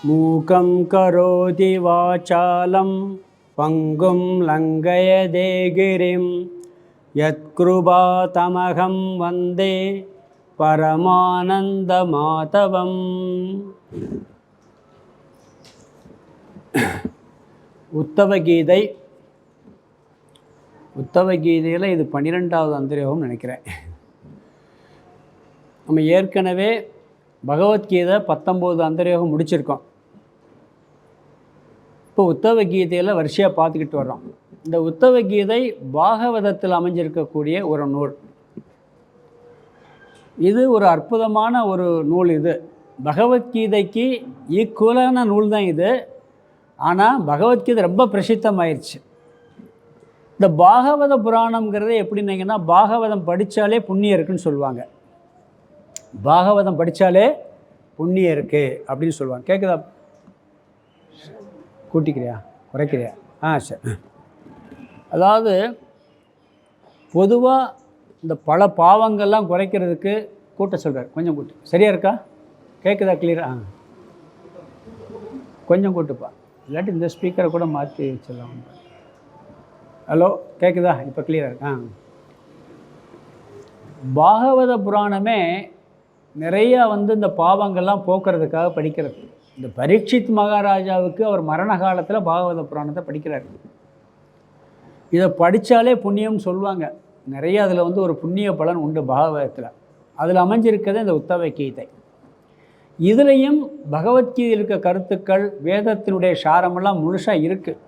மூகம் கரோதி வாசாலம் பங்கும் லங்கயதே கிரிம் யத்கிருபா தமகம் வந்தே பரமானந்த மாதவம். உத்தவகீதை. உத்தவகீதையில் இது 12வது அந்தர்யோகம் நினைக்கிறேன். நம்ம ஏற்கனவே பகவத்கீதை 19 அந்தர்யோகம் முடிச்சிருக்கோம். இப்போ உத்தவகீதையில் வரிசையாக பார்த்துக்கிட்டு வர்றோம். இந்த உத்தவகீதை பாகவதத்தில் அமைஞ்சிருக்கக்கூடிய ஒரு நூல். இது ஒரு அற்புதமான ஒரு நூல். இது பகவத்கீதைக்கு ஈக்குவலான நூல் தான் இது. ஆனால் பகவத்கீதை ரொம்ப பிரசித்தமாயிருச்சு. இந்த பாகவத புராணம்ங்கிறது எப்படின்னீங்கன்னா, பாகவதம் படித்தாலே புண்ணியம் இருக்குன்னு சொல்லுவாங்க. பாகவதம் படித்தாலே புண்ணியம் இருக்குது அப்படின்னு சொல்லுவாங்க. கேட்குதா? கூட்டிக்கிறியா குறைக்கிறியா? சரி. அதாவது பொதுவாக இந்த பல பாவங்கள்லாம் குறைக்கிறதுக்கு கூட்ட சொல்கிறார். கொஞ்சம் கூட்டு. சரியாக இருக்கா? கேட்குதா? கிளியராக? கொஞ்சம் கூட்டுப்பா. இல்லாட்டி இந்த ஸ்பீக்கரை கூட மாற்றி வச்சிடலாம். ஹலோ, கேட்குதா? இப்போ கிளியராக இருக்கா? பாகவத புராணமே நிறையா இந்த பாவங்கள்லாம் போக்குறதுக்காக படிக்கிறது. இந்த பரீட்சித் மகாராஜாவுக்கு அவர் மரண காலத்தில் பாகவத புராணத்தை படிக்கிறார். இதை படித்தாலே புண்ணியம்னு சொல்லுவாங்க. நிறைய அதில் ஒரு புண்ணிய பலன் உண்டு பாகவதத்தில். அதில் அமைஞ்சிருக்கிறது இந்த உத்தவகீதை. இதுலேயும் பகவத்கீதையில் இருக்க கருத்துக்கள், வேதத்தினுடைய சாரமெல்லாம் முழுசாக இருக்குது.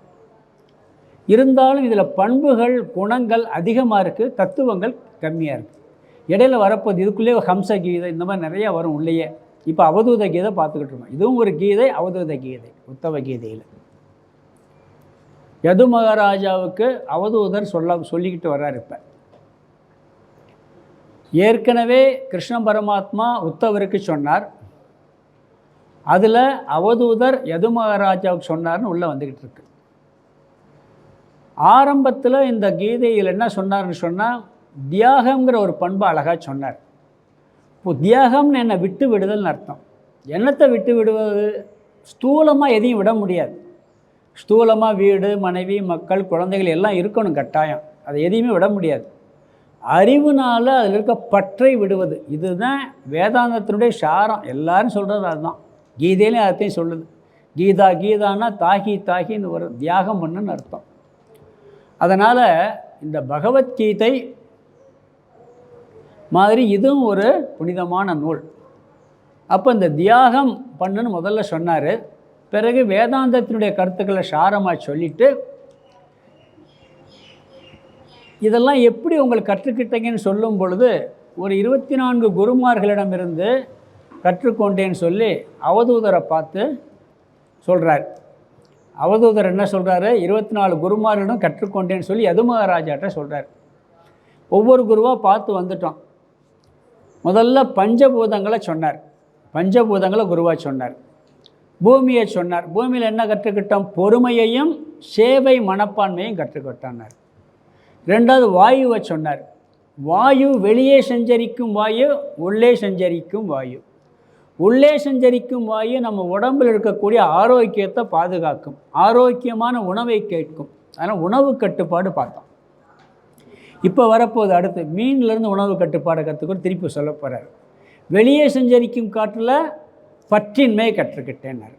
இருந்தாலும் இதில் பண்புகள், குணங்கள் அதிகமாக இருக்குது, தத்துவங்கள் கம்மியாக இருக்குது. இடையில வரப்போது இதுக்குள்ளே ஹம்சகீதை இந்த மாதிரி நிறையா வரும் உள்ளேயே. இப்போ அவதூத கீதை பார்த்துக்கிட்டு இருக்கோம். இதுவும் ஒரு கீதை, அவதூத கீதை உத்தவகீதையில். யது மகாராஜாவுக்கு அவதூதர் சொல்லிக்கிட்டு வர்றார். இப்போ ஏற்கனவே கிருஷ்ண பரமாத்மா உத்தவருக்கு சொன்னார். அதில் அவதூதர் யது மகாராஜாவுக்கு சொன்னார்னு உள்ளே வந்துக்கிட்டு இருக்கு. ஆரம்பத்தில் இந்த கீதையில் என்ன சொன்னார்னு சொன்னால், தியாகங்கிற ஒரு பண்பை அழகாக சொன்னார். இப்போ தியாகம்னு என்னை விட்டு விடுதல்னு அர்த்தம். என்னத்தை விட்டு விடுவது? ஸ்தூலமாக எதையும் விட முடியாது. ஸ்தூலமாக வீடு, மனைவி, மக்கள், குழந்தைகள் எல்லாம் இருக்கணும் கட்டாயம். அதை எதையுமே விட முடியாது. அறிவுனால் அதில் இருக்க பற்றை விடுவது. இதுதான் வேதாந்தத்தினுடைய சாரம். எல்லாரும் சொல்கிறது அதுதான். கீதையிலையும் அதையும் சொல்லுது. கீதா கீதான்னா தாகி தாகின்னு ஒரு தியாகம் பண்ணுன்னு அர்த்தம். அதனால் இந்த பகவத்கீதை மாதிரி இதுவும் ஒரு புனிதமான நூல். அப்போ இந்த தியாகம் பண்ணுன்னு முதல்ல சொன்னார். பிறகு வேதாந்தத்தினுடைய கருத்துக்களை சாரமாக சொல்லிவிட்டு, இதெல்லாம் எப்படி உங்களுக்கு கற்றுக்கிட்டீங்கன்னு சொல்லும் பொழுது, ஒரு 24 குருமார்களிடமிருந்து கற்றுக்கொண்டேன்னு சொல்லி அவதூதரை பார்த்து சொல்கிறார். அவதூதர் என்ன சொல்கிறாரு? 24 குருமார்களிடம் கற்றுக்கொண்டேன்னு சொல்லி யது மகாராஜாட்ட சொல்கிறார். ஒவ்வொரு குருவாக பார்த்து வந்துட்டோம். முதல்ல பஞ்சபூதங்களை சொன்னார். பஞ்சபூதங்களை குருவாக சொன்னார். பூமியை சொன்னார். பூமியில் என்ன கற்றுக்கிட்டோம்? பொறுமையையும் சேவை மனப்பான்மையும் கற்றுக்கிட்டார். ரெண்டாவது வாயுவை சொன்னார். வாயு வெளியே சஞ்சரிக்கும் வாயு, உள்ளே சஞ்சரிக்கும் வாயு. உள்ளே சஞ்சரிக்கும் வாயு நம்ம உடம்பில் இருக்கக்கூடிய ஆரோக்கியத்தை பாதுகாக்கும், ஆரோக்கியமான உணவை கேட்கும். அதனால் உணவு கட்டுப்பாடு பார்த்தோம். இப்போ வரப்போது அடுத்து மீன்லேருந்து உணவு கட்டுப்பாடை கற்றுக்கொண்டு திருப்பி சொல்ல போகிறார். வெளியே சஞ்சரிக்கும் காற்றில் பற்றின்மை கற்றுக்கிட்டேன்னார்.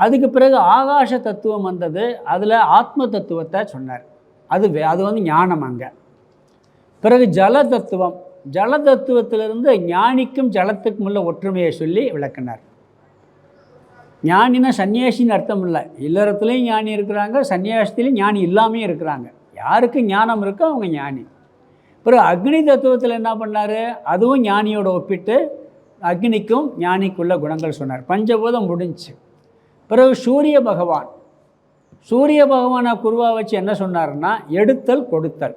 அதுக்கு பிறகு ஆகாச தத்துவம் வந்தது. அதில் ஆத்ம தத்துவத்தை சொன்னார். அது ஞானம். அங்கே பிறகு ஜல தத்துவம். ஜல தத்துவத்திலிருந்து ஞானிக்கும் ஜலத்துக்கும் உள்ள ஒற்றுமையை சொல்லி விளக்கினார். ஞானினா சன்னியாசின்னு அர்த்தம் இல்லை. இல்லறத்துலேயும் ஞானி இருக்கிறாங்க, சன்னியாசத்துலேயும் ஞானி இல்லாமையும் இருக்கிறாங்க. யாருக்கு ஞானம் இருக்கோ அவங்க ஞானி. பிறகு அக்னி தத்துவத்தில் என்ன பண்ணார்? அதுவும் ஞானியோட ஒப்பிட்டு அக்னிக்கும் ஞானிக்குள்ள குணங்கள் சொன்னார். பஞ்சபூதம் முடிஞ்சு. பிறகு சூரிய பகவான். சூரிய பகவானை குருவாக வச்சு என்ன சொன்னார்னா, எடுத்தல் கொடுத்தல்.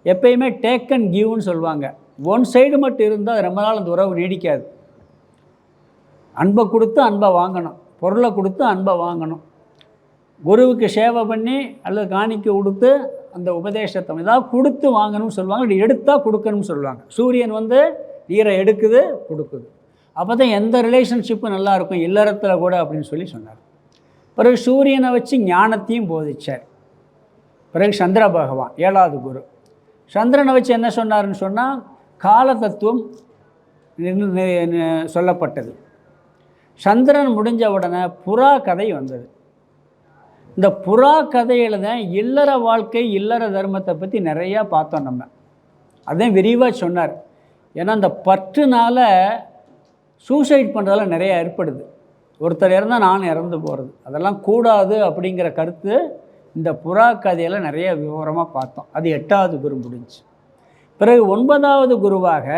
எப்பயுமே டேக் அண்ட் கிவ்னு சொல்லுவாங்க. ஒன் சைடு மட்டும் இருந்தால் ரொம்ப நாள் அந்த உறவு நீடிக்காது. அன்பை கொடுத்து அன்பை வாங்கணும், பொருளை கொடுத்து அன்பை வாங்கணும். குருவுக்கு சேவை பண்ணி அல்லது காணிக்க கொடுத்து அந்த உபதேசத்தை ஏதாவது கொடுத்து வாங்கணும்னு சொல்லுவாங்க. எடுத்தால் கொடுக்கணும்னு சொல்லுவாங்க. சூரியன் நீரை எடுக்குது, கொடுக்குது. அப்போ தான் எந்த ரிலேஷன்ஷிப்பும் நல்லாயிருக்கும் இல்லறத்தில் கூட அப்படின்னு சொல்லி சொன்னார். பிறகு சூரியனை வச்சு ஞானத்தையும் போதிச்சார். பிறகு சந்திர பகவான் 7வது குரு. சந்திரனை வச்சு என்ன சொன்னார்னு சொன்னால் கால தத்துவம் சொல்லப்பட்டது. சந்திரன் முடிஞ்ச உடனே புறா கதை வந்தது. இந்த புறா கதையில் தான் இல்லற வாழ்க்கை இல்லற தர்மத்தை பற்றி நிறையா பார்த்தோம் நம்ம. அதையும் விரிவாக சொன்னார். ஏன்னா இந்த பற்றுனால் சூசைட் பண்ணுறதால நிறையா ஏற்படுது. ஒருத்தர் இறந்தால் நான் இறந்து போகிறது, அதெல்லாம் கூடாது அப்படிங்கிற கருத்து இந்த புறா கதையில் நிறைய விவரமாக பார்த்தோம். அது 8வது குரு முடிஞ்சு. பிறகு 9வது குருவாக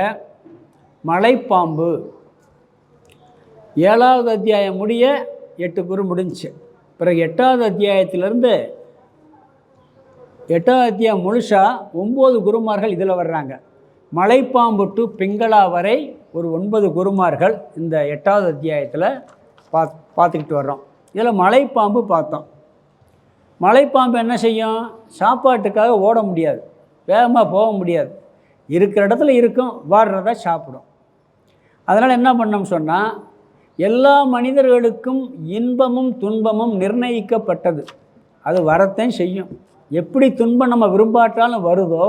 மலைப்பாம்பு 7வது அத்தியாயம் முடிய 8 குரு முடிஞ்சு. பிறகு 8வது அத்தியாயத்திலேருந்து 8வது அத்தியாயம் முழுசாக 9 குருமார்கள் இதில் வர்றாங்க. மலைப்பாம்பு டு பிங்களா வரை ஒரு 9 குருமார்கள் இந்த 8வது அத்தியாயத்தில் பார்த்துக்கிட்டு வர்றோம். இதில் மலைப்பாம்பு பார்த்தோம். மலைப்பாம்பு என்ன செய்யும்? சாப்பாட்டுக்காக ஓட முடியாது, வேகமாக போக முடியாது, இருக்கிற இடத்துல இருக்கும், வாடுறத சாப்பிடும். அதனால் என்ன பண்ணோம் சொன்னால் எல்லா மனிதர்களுக்கும் இன்பமும் துன்பமும் நிர்ணயிக்கப்பட்டது. அது வரத்தையும் செய்யும். எப்படி துன்பம் நம்ம விரும்பாட்டாலும் வருதோ,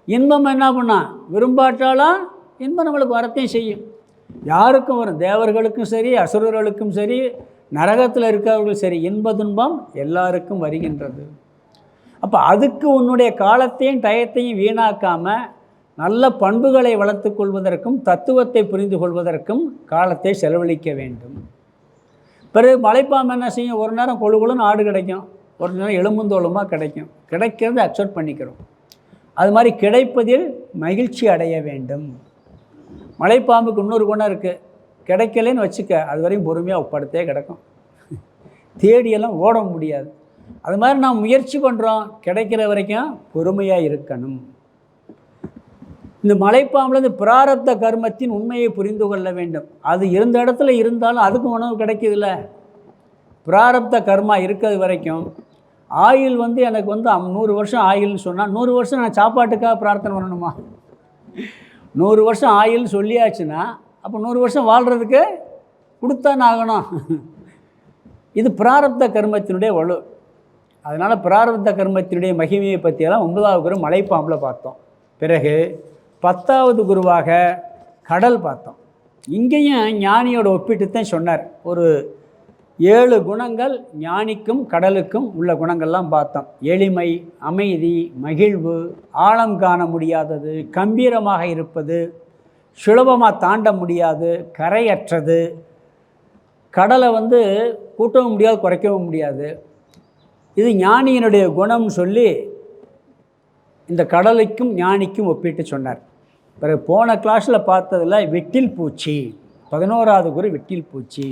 இன்பம் என்ன பண்ணால் விரும்பாட்டாலும் இன்பம் நம்மளுக்கு வரத்தையும் செய்யும். யாருக்கும் வரும், தேவர்களுக்கும் சரி அசுரர்களுக்கும் சரி நரகத்தில் இருக்கிறவர்களும் சரி, இன்ப துன்பம் எல்லாருக்கும் வருகின்றது. அப்போ அதுக்கு உன்னுடைய காலத்தையும் டயத்தையும் வீணாக்காமல் நல்ல பண்புகளை வளர்த்து கொள்வதற்கும் தத்துவத்தை புரிந்து கொள்வதற்கும் காலத்தை செலவழிக்க வேண்டும். பிறகு மலைப்பாம்பு என்ன செய்யும்? ஒரு நேரம் கொழுகுலுன்னு ஆடு கிடைக்கும், ஒரு நேரம் எலும்புந்தோளுமாக கிடைக்கும். கிடைக்கிறது அக்செப்ட் பண்ணிக்கிறோம். அது மாதிரி கிடைப்பதில் மகிழ்ச்சி அடைய வேண்டும். மலைப்பாம்புக்கு இன்னொரு குணம் இருக்குது. கிடைக்கலன்னு வச்சுக்க, அது வரையும் பொறுமையாக படுத்தே கிடக்கும், தேடியெல்லாம் ஓட முடியாது. அது மாதிரி நாம் முயற்சி பண்ணுறோம், கிடைக்கிற வரைக்கும் பொறுமையாக இருக்கணும். இந்த மலைப்பாம்பில் இந்த பிராரப்த கர்மத்தின் உண்மையை புரிந்து கொள்ள வேண்டும். அது இருந்த இடத்துல இருந்தாலும் அதுக்கும் உணவு கிடைக்கிதுல்ல. பிராரப்த கர்மா இருக்கிறது வரைக்கும் ஆயுள் எனக்கு 100 வருஷம் ஆயுள்னு சொன்னால் 100 வருஷம் நான் சாப்பாட்டுக்காக பிரார்த்தனை பண்ணணுமா? 100 வருஷம் ஆயுள்னு சொல்லியாச்சுன்னா அப்போ 100 வருஷம் வாழ்கிறதுக்கு கொடுத்தான் ஆகணும். இது பிராரப்த கர்மத்தினுடைய வலு. அதனால் பிராரப்த கர்மத்தினுடைய மகிமையை பற்றியெல்லாம் 9வது குரு மலைப்பாம்பில் பார்த்தோம். பிறகு 10வது குருவாக கடல் பார்த்தோம். இங்கேயும் ஞானியோட ஒப்பிட்டு தான் சொன்னார். ஒரு 7 குணங்கள் ஞானிக்கும் கடலுக்கும் உள்ள குணங்கள்லாம் பார்த்தோம். எளிமை, அமைதி, மகிழ்வு, ஆழம் காண முடியாதது, கம்பீரமாக இருப்பது, சுலபமாக தாண்ட முடியாது, கரையற்றது, கடலை கூட்டவும் முடியாது குறைக்கவும் முடியாது. இது ஞானியினுடைய குணம்னு சொல்லி இந்த கடலுக்கும் ஞானிக்கும் ஒப்பிட்டு சொன்னார். பிறகு போன கிளாஸில் பார்த்ததில் வெட்டில் பூச்சி, 11வது குரு வெட்டில் பூச்சி.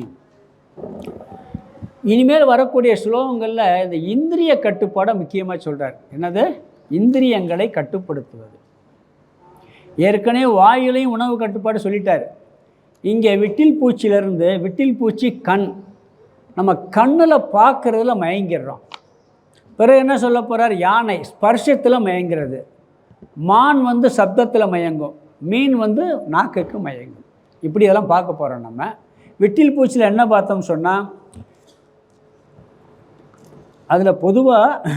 இனிமேல் வரக்கூடிய ஸ்லோகங்களில் இந்த இந்திரிய கட்டுப்பாடை முக்கியமாக சொல்கிறார். என்னது? இந்திரியங்களை கட்டுப்படுத்துவது. ஏற்கனவே வாயிலையும் உணவு கட்டுப்பாடு சொல்லிட்டார். இங்கே விட்டில் பூச்சியிலேருந்து, விட்டில் பூச்சி கண், நம்ம கண்ணில் பார்க்குறதுல மயங்கிடுறோம். பிறகு என்ன சொல்ல போகிறார்? யானை ஸ்பர்ஷத்தில் மயங்கிறது, மான் சப்தத்தில் மயங்கும், மீன் நாக்குக்கு மயங்கும். இப்படி இதெல்லாம் பார்க்க போகிறோம். நம்ம விட்டில் பூச்சியில் என்ன பார்த்தோம்னு சொன்னால் அதில் பொதுவாக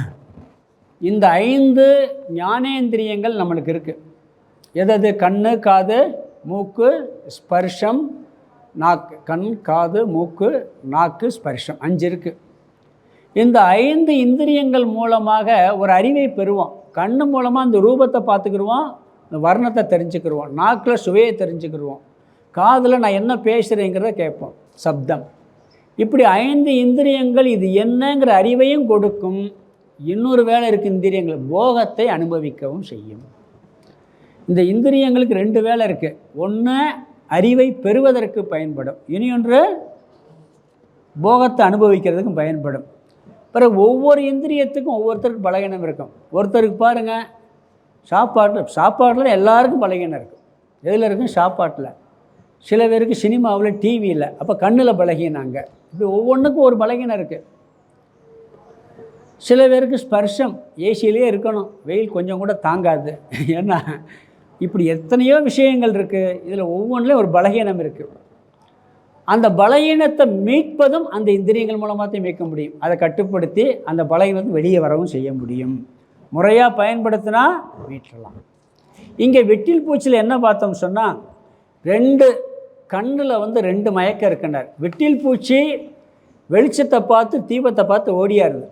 இந்த 5 ஞானேந்திரியங்கள் நம்மளுக்கு இருக்குது. எது? கண்ணு, காது, மூக்கு, ஸ்பர்ஷம், நாக்கு. கண், காது, மூக்கு, நாக்கு, ஸ்பர்ஷம் 5 இருக்குது. இந்த 5 இந்திரியங்கள் மூலமாக ஒரு அறிவை பெறுவோம். கண் மூலமாக இந்த ரூபத்தை பார்த்துக்கிடுவோம், இந்த வர்ணத்தை தெரிஞ்சுக்கிடுவோம், நாக்கில் சுவையை தெரிஞ்சுக்கிடுவோம், காதில் நான் என்ன பேசுகிறேங்கிறத கேட்போம், சப்தம். இப்படி 5 இந்திரியங்கள் இது என்னங்கிற அறிவையும் கொடுக்கும். இன்னொரு வேலை இருக்குது, இந்திரியங்கள் போகத்தை அனுபவிக்கவும் செய்யும். இந்த இந்திரியங்களுக்கு 2 வேலை இருக்குது. ஒன்று அறிவை பெறுவதற்கு பயன்படும், இனி ஒன்று போகத்தை அனுபவிக்கிறதுக்கும் பயன்படும். பிறகு ஒவ்வொரு இந்திரியத்துக்கும் ஒவ்வொருத்தருக்கு பலகீனம் இருக்கும். ஒருத்தருக்கு பாருங்கள், சாப்பாட்டில் எல்லாருக்கும் பலகீனம் இருக்கும். எதில் இருக்கும்? சாப்பாட்டில். சில பேருக்கு சினிமாவில், டிவியில், அப்போ கண்ணில் பலகீனாங்க. இப்படி ஒவ்வொன்றுக்கும் ஒரு பலகீனம் இருக்குது. சில பேருக்கு ஸ்பர்ஷம், ஏசியிலே இருக்கணும், வெயில் கொஞ்சம் கூட தாங்காது. ஏன்னா இப்படி எத்தனையோ விஷயங்கள் இருக்குது. இதில் ஒவ்வொன்றிலையும் ஒரு பலகீனம் இருக்குது. அந்த பலவீனத்தை மீட்பதும் அந்த இந்திரியங்கள் மூலமாக தான் மீட்க முடியும். அதை கட்டுப்படுத்தி அந்த பலவீனத்தை வெளியே வரவும் செய்ய முடியும். முறையாக பயன்படுத்தினா மீட்டலாம். இங்கே வெட்டில் பூச்சியில் என்ன பார்த்தோம் சொன்னால், 2 கண்ணில் 2 மயக்கம் இருக்கின்றார். வெட்டில் பூச்சி வெளிச்சத்தை பார்த்து தீபத்தை பார்த்து ஓடியாருது.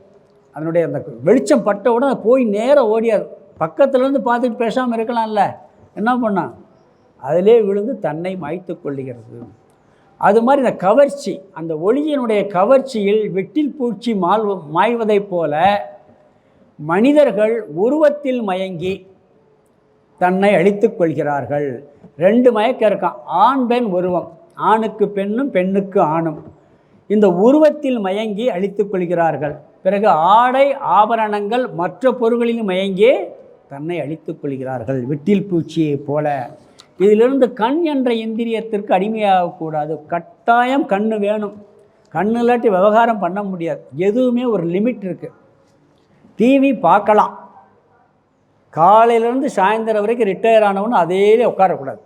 அதனுடைய அந்த வெளிச்சம் பட்ட உடனே போய் நேராக ஓடியாது. பக்கத்துலேருந்து பார்த்துட்டு பேசாமல் இருக்கலாம்ல, என்ன பண்ணால் அதிலே விழுந்து தன்னை மாய்த்து கொள்ளுகிறது. அது மாதிரி இந்த கவர்ச்சி, அந்த ஒளியினுடைய கவர்ச்சியில் வெட்டில் பூச்சி மாய்வதைப் போல மனிதர்கள் உருவத்தில் மயங்கி தன்னை அழித்து கொள்கிறார்கள். 2 மயக்கம் இருக்கான், ஆண் பெண் உருவம், ஆணுக்கு பெண்ணும் பெண்ணுக்கு ஆணும். இந்த உருவத்தில் மயங்கி அழித்து கொள்கிறார்கள். பிறகு ஆடை ஆபரணங்கள் மற்ற பொருள்களிலும் மயங்கி தன்னை அழித்து கொள்கிறார்கள், வெட்டில் பூச்சியை போல. இதிலிருந்து கண் என்ற இந்திரியத்திற்கு அடிமையாகக்கூடாது. கட்டாயம் கண்ணு வேணும். கண்ணு இல்லாட்டி விவகாரம் பண்ண முடியாது. எதுவுமே ஒரு லிமிட் இருக்குது. டிவி பார்க்கலாம், காலையிலேருந்து சாயந்தரம் வரைக்கும் ரிட்டையர் ஆனவனு அதேலே உட்காரக்கூடாது.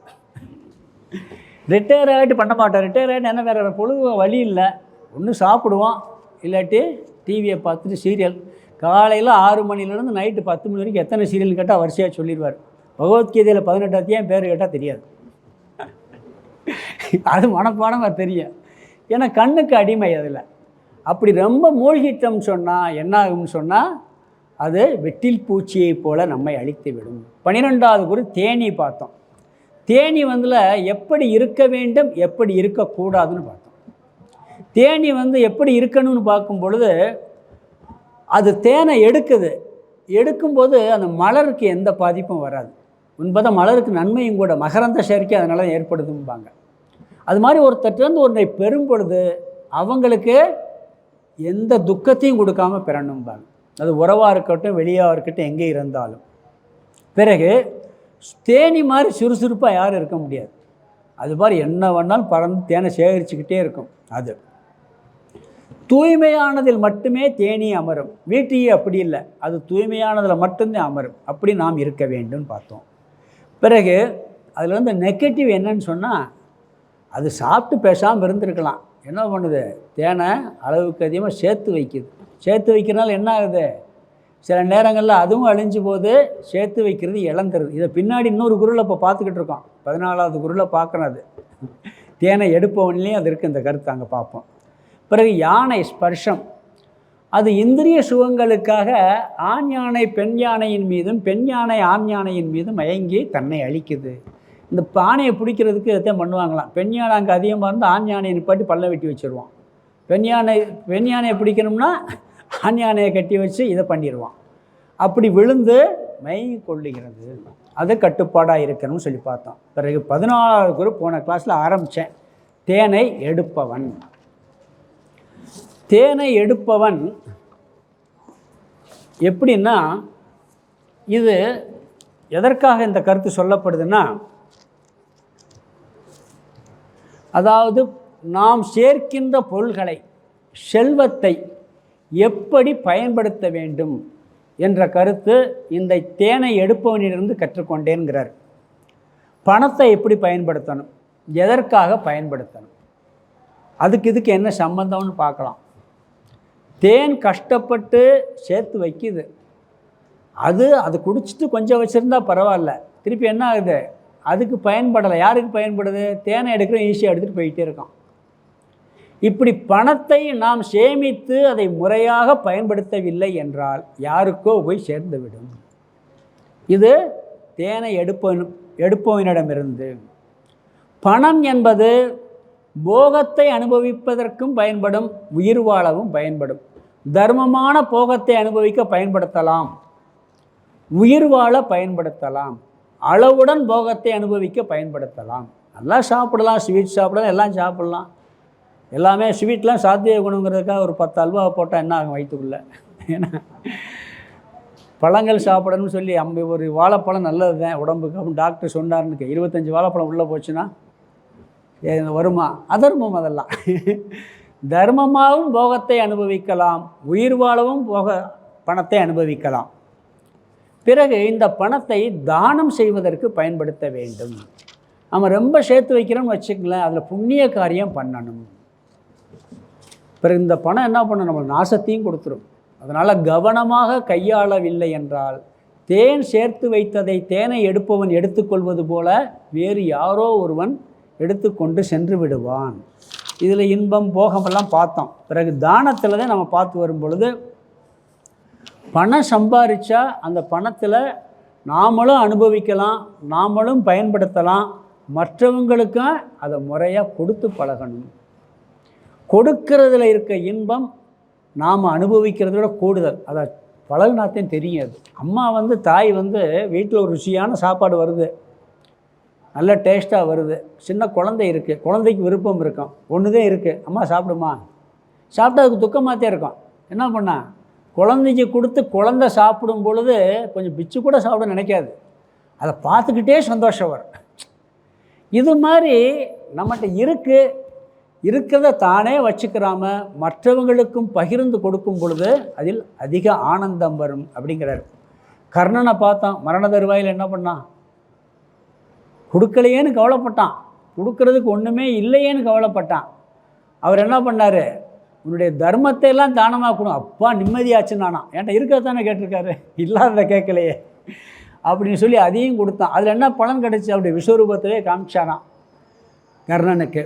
ரிட்டையர் ஆகிட்டு பண்ண மாட்டோம். ரிட்டையர் ஆகிட்டு என்ன வேறு பொழுது வழி இல்லை, ஒன்று சாப்பிடுவோம், இல்லாட்டி டிவியை பார்த்துட்டு சீரியல். காலையில் 6 மணிலேருந்து நைட்டு 10 மணி வரைக்கும் எத்தனை சீரியல் கேட்டால் வரிசையாக சொல்லிடுவார். பகவத்கீதையில் 18 அத்தியாயம் பேர் கேட்டால் தெரியாது, அது மனப்பாடமாக தெரியும். ஏன்னா கண்ணுக்கு அடிமை அதில். அப்படி ரொம்ப மூழ்கிட்டோம்னு சொன்னால் என்ன ஆகும்னு சொன்னால், அது வெட்டில் பூச்சியை போல நம்மை அழித்து விடும். 12வது குரு தேனி பார்த்தோம். தேனி எப்படி இருக்க வேண்டும், எப்படி இருக்கக்கூடாதுன்னு பார்த்தோம். தேனி எப்படி இருக்கணும்னு பார்க்கும் பொழுது, அது தேனை எடுக்கும்போது அந்த மலருக்கு எந்த பாதிப்பும் வராது. உண்பதை மலருக்கு நன்மையும் கூட, மகரந்த சேர்க்கை அதனால் ஏற்படுதும்பாங்க. அது மாதிரி ஒருத்தர்கிட்ட ஒன்றை பெறும் பொழுது அவங்களுக்கு எந்த துக்கத்தையும் கொடுக்காமல் பெறணும்பாங்க. அது உறவாக இருக்கட்டும், வெளியாக இருக்கட்டும், எங்கே இருந்தாலும். பிறகு தேனி மாதிரி சுறுசுறுப்பாக யாரும் இருக்க முடியாது. அது மாதிரி என்ன வேணாலும் பறந்து தேனை சேகரிச்சுக்கிட்டே இருக்கும். அது தூய்மையானதில் மட்டுமே தேனி அமரும். வீட்டையே அப்படி இல்லை, அது தூய்மையானதில் மட்டும்தான் அமரும். அப்படி நாம் இருக்க வேண்டும் பார்த்தோம். பிறகு அதில் நெகட்டிவ் என்னன்னு சொன்னால், அது சாப்பிட்டு பேசாமல் இருந்திருக்கலாம். என்ன பண்ணுது, தேனை அளவுக்கு அதிகமாக சேர்த்து வைக்குது. சேர்த்து வைக்கிறனால என்ன ஆகுது, சில நேரங்களில் அதுவும் அழிஞ்சு போது, சேர்த்து வைக்கிறது இழந்துருது. இதை பின்னாடி இன்னொரு குருவில் இப்போ பார்த்துக்கிட்டு இருக்கோம். 14வது குருவில் பார்க்கறது, தேனை எடுப்பவன்லேயும் அது இருக்குது. இந்த கருத்து அங்கே பார்ப்போம். பிறகு யானை ஸ்பர்ஷம், அது இந்திரிய சுகங்களுக்காக ஆண் யானை பெண் யானையின் மீதும் பெண் யானை ஆண் யானையின் மீதும் மயங்கி தன்னை அழிக்குது. இந்த பானையை பிடிக்கிறதுக்கு இதைத்தான் பண்ணுவாங்களாம். பெண் யானை அங்கே அதிகமாக இருந்து ஆண் யானையை நிப்பாட்டி பல்ல வெட்டி வச்சுருவான். பெண் யானையை பிடிக்கணும்னா ஆண் யானையை கட்டி வச்சு இதை பண்ணிடுவான். அப்படி விழுந்து மயங்கி கொள்ளுகிறது. அது கட்டுப்பாடாக இருக்கணும்னு சொல்லி பார்த்தோம். பிறகு 14வது குரு போன கிளாஸில் ஆரம்பித்தேன். தேனை எடுப்பவன். தேனை எடுப்பவன் எப்படின்னா, இது எதற்காக இந்த கருத்து சொல்லப்படுதுன்னா, அதாவது நாம் சேர்க்கின்ற பொருள்களை, செல்வத்தை எப்படி பயன்படுத்த வேண்டும் என்ற கருத்து இந்த தேனை எடுப்பவனிலிருந்து கற்றுக்கொண்டேன்கிறார். பணத்தை எப்படி பயன்படுத்தணும், எதற்காக பயன்படுத்தணும், இதுக்கு என்ன சம்பந்தம்னு பார்க்கலாம். தேன் கஷ்டப்பட்டு சேர்த்து வைக்குது. அது குடிச்சிட்டு கொஞ்சம் வச்சுருந்தா பரவாயில்ல, திருப்பி என்ன ஆகுது, அதுக்கு பயன்படலை. யாருக்கு பயன்படுது, தேனை எடுக்கிற ஈஸியாக எடுத்துகிட்டு போயிட்டே இருக்கான். இப்படி பணத்தை நாம் சேமித்து அதை முறையாக பயன்படுத்தவில்லை என்றால் யாருக்கோ போய் சேர்ந்து விடும். இது தேனை எடுப்பவனிடமிருந்து. பணம் என்பது போகத்தை அனுபவிப்பதற்கும் பயன்படும், உயிர் வாழவும் பயன்படும். தர்மமான போகத்தை அனுபவிக்க பயன்படுத்தலாம், உயிர் வாழ பயன்படுத்தலாம், அளவுடன் போகத்தை அனுபவிக்க பயன்படுத்தலாம். நல்லா சாப்பிடலாம், ஸ்வீட் சாப்பிடலாம், எல்லாம் சாப்பிடலாம். எல்லாமே ஸ்வீட்லாம் சாத்திய குணங்கிறதுக்காக ஒரு 10 அல்வாவை போட்டால் என்ன ஆகும் வயிற்றுக்குள்ளே. ஏன்னா பழங்கள் சாப்பிடணும்னு சொல்லி ஒரு வாழைப்பழம் நல்லது தான் உடம்புக்கு அப்படின்னு டாக்டர் சொன்னார்னு 25 வாழைப்பழம் உள்ளே போச்சுன்னா வருமா? அதர்மம் அதெல்லாம். தர்மமாகவும் போகத்தை அனுபவிக்கலாம், உயிர் வாழவும் பணத்தை அனுபவிக்கலாம். பிறகு இந்த பணத்தை தானம் செய்வதற்கு பயன்படுத்த வேண்டும். நம்ம ரொம்ப சேர்த்து வைக்கிறோம்னு வச்சுக்கங்களேன், அதில் புண்ணிய காரியம் பண்ணணும். பிறகு இந்த பணம் என்ன பண்ணணும், நம்ம நாசத்தையும் கொடுத்துரும். அதனால் கவனமாக கையாளவில்லை என்றால் தேன் சேர்த்து வைத்ததை தேனை எடுப்பவன் எடுத்துக்கொள்வது போல வேறு யாரோ ஒருவன் எடுத்துக்கொண்டு சென்று விடுவான். இதில் இன்பம் போகமெல்லாம் பார்த்தோம். பிறகு தானத்தில் தான் நம்ம பார்த்து வரும் பொழுது, பணம் சம்பாதிச்சா அந்த பணத்தில் நாமளும் அனுபவிக்கலாம், நாமளும் பயன்படுத்தலாம், மற்றவங்களுக்கும் அதை முறையாக கொடுத்து பழகணும். கொடுக்கறதுல இருக்க இன்பம் நாம் அனுபவிக்கிறத விட கூடுதல். அதை பழகுனாத்தையும் தெரியும். அது அம்மா தாய் வீட்டில் ஒரு ருசியான சாப்பாடு வருது, நல்ல டேஸ்ட்டாக வருது, சின்ன குழந்தை இருக்குது, குழந்தைக்கு விருப்பம் இருக்கும், ஒன்று தான் இருக்குது, அம்மா சாப்பிடுமா, சாப்பிட்டா அதுக்கு துக்கமாகத்தே இருக்கும். என்ன பண்ணா, குழந்தைக்கு கொடுத்து குழந்தை சாப்பிடும் பொழுது கொஞ்சம் பிச்சு கூட சாப்பிட நினைக்காது, அதை பார்த்துக்கிட்டே சந்தோஷம் வரும். இது மாதிரி நம்மகிட்ட இருக்கிறத தானே வச்சுக்கிறாம மற்றவங்களுக்கும் பகிர்ந்து கொடுக்கும் பொழுது அதில் அதிக ஆனந்தம் வரும் அப்படிங்கிறார். கர்ணனை பார்த்தோம், மரண தருவாயில் என்ன பண்ணான், கொடுக்கலையேன்னு கவலைப்பட்டான், கொடுக்கறதுக்கு ஒன்றுமே இல்லையேன்னு கவலைப்பட்டான். அவர் என்ன பண்ணார், உன்னுடைய தர்மத்தை எல்லாம் தானமாக கொடு, அப்பா நிம்மதியாச்சுன்னு நானான். ஏன்டா இருக்கிறதானே கேட்டிருக்காரு, இல்லாததை கேட்கலையே அப்படின்னு சொல்லி அதையும் கொடுத்தான். அதில் என்ன பலன் கிடச்சி, அப்படி விஸ்வரூபத்திலே காமிச்சாரான் கர்ணனுக்கு.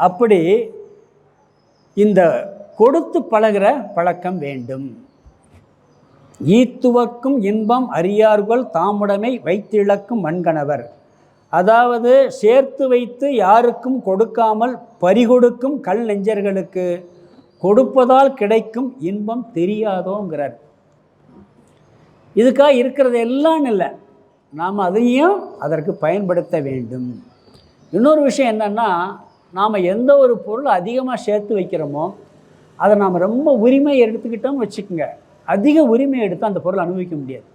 அப்படி இந்த கொடுத்து பழகிற பழக்கம் வேண்டும். ஈத்துவக்கும் இன்பம் அறியார்கள் தாமுடைமை வைத்திழக்கும் மண்கணவர். அதாவது சேர்த்து வைத்து யாருக்கும் கொடுக்காமல் பறிகொடுக்கும் கல் நெஞ்சர்களுக்கு கொடுப்பதால் கிடைக்கும் இன்பம் தெரியாதோங்கிறார். இதுக்காக இருக்கிறது எல்லாம் இல்லை, நாம் அதையும் அதற்கு பயன்படுத்த வேண்டும். இன்னொரு விஷயம் என்னென்னா, நாம் எந்த ஒரு பொருள் அதிகமாக சேர்த்து வைக்கிறோமோ அதை நாம் ரொம்ப உரிமை எடுத்துக்கிட்டோம்னு வச்சுக்கோங்க, அதிக உரிமை எடுத்து அந்த பொருள் அனுபவிக்க முடியாது.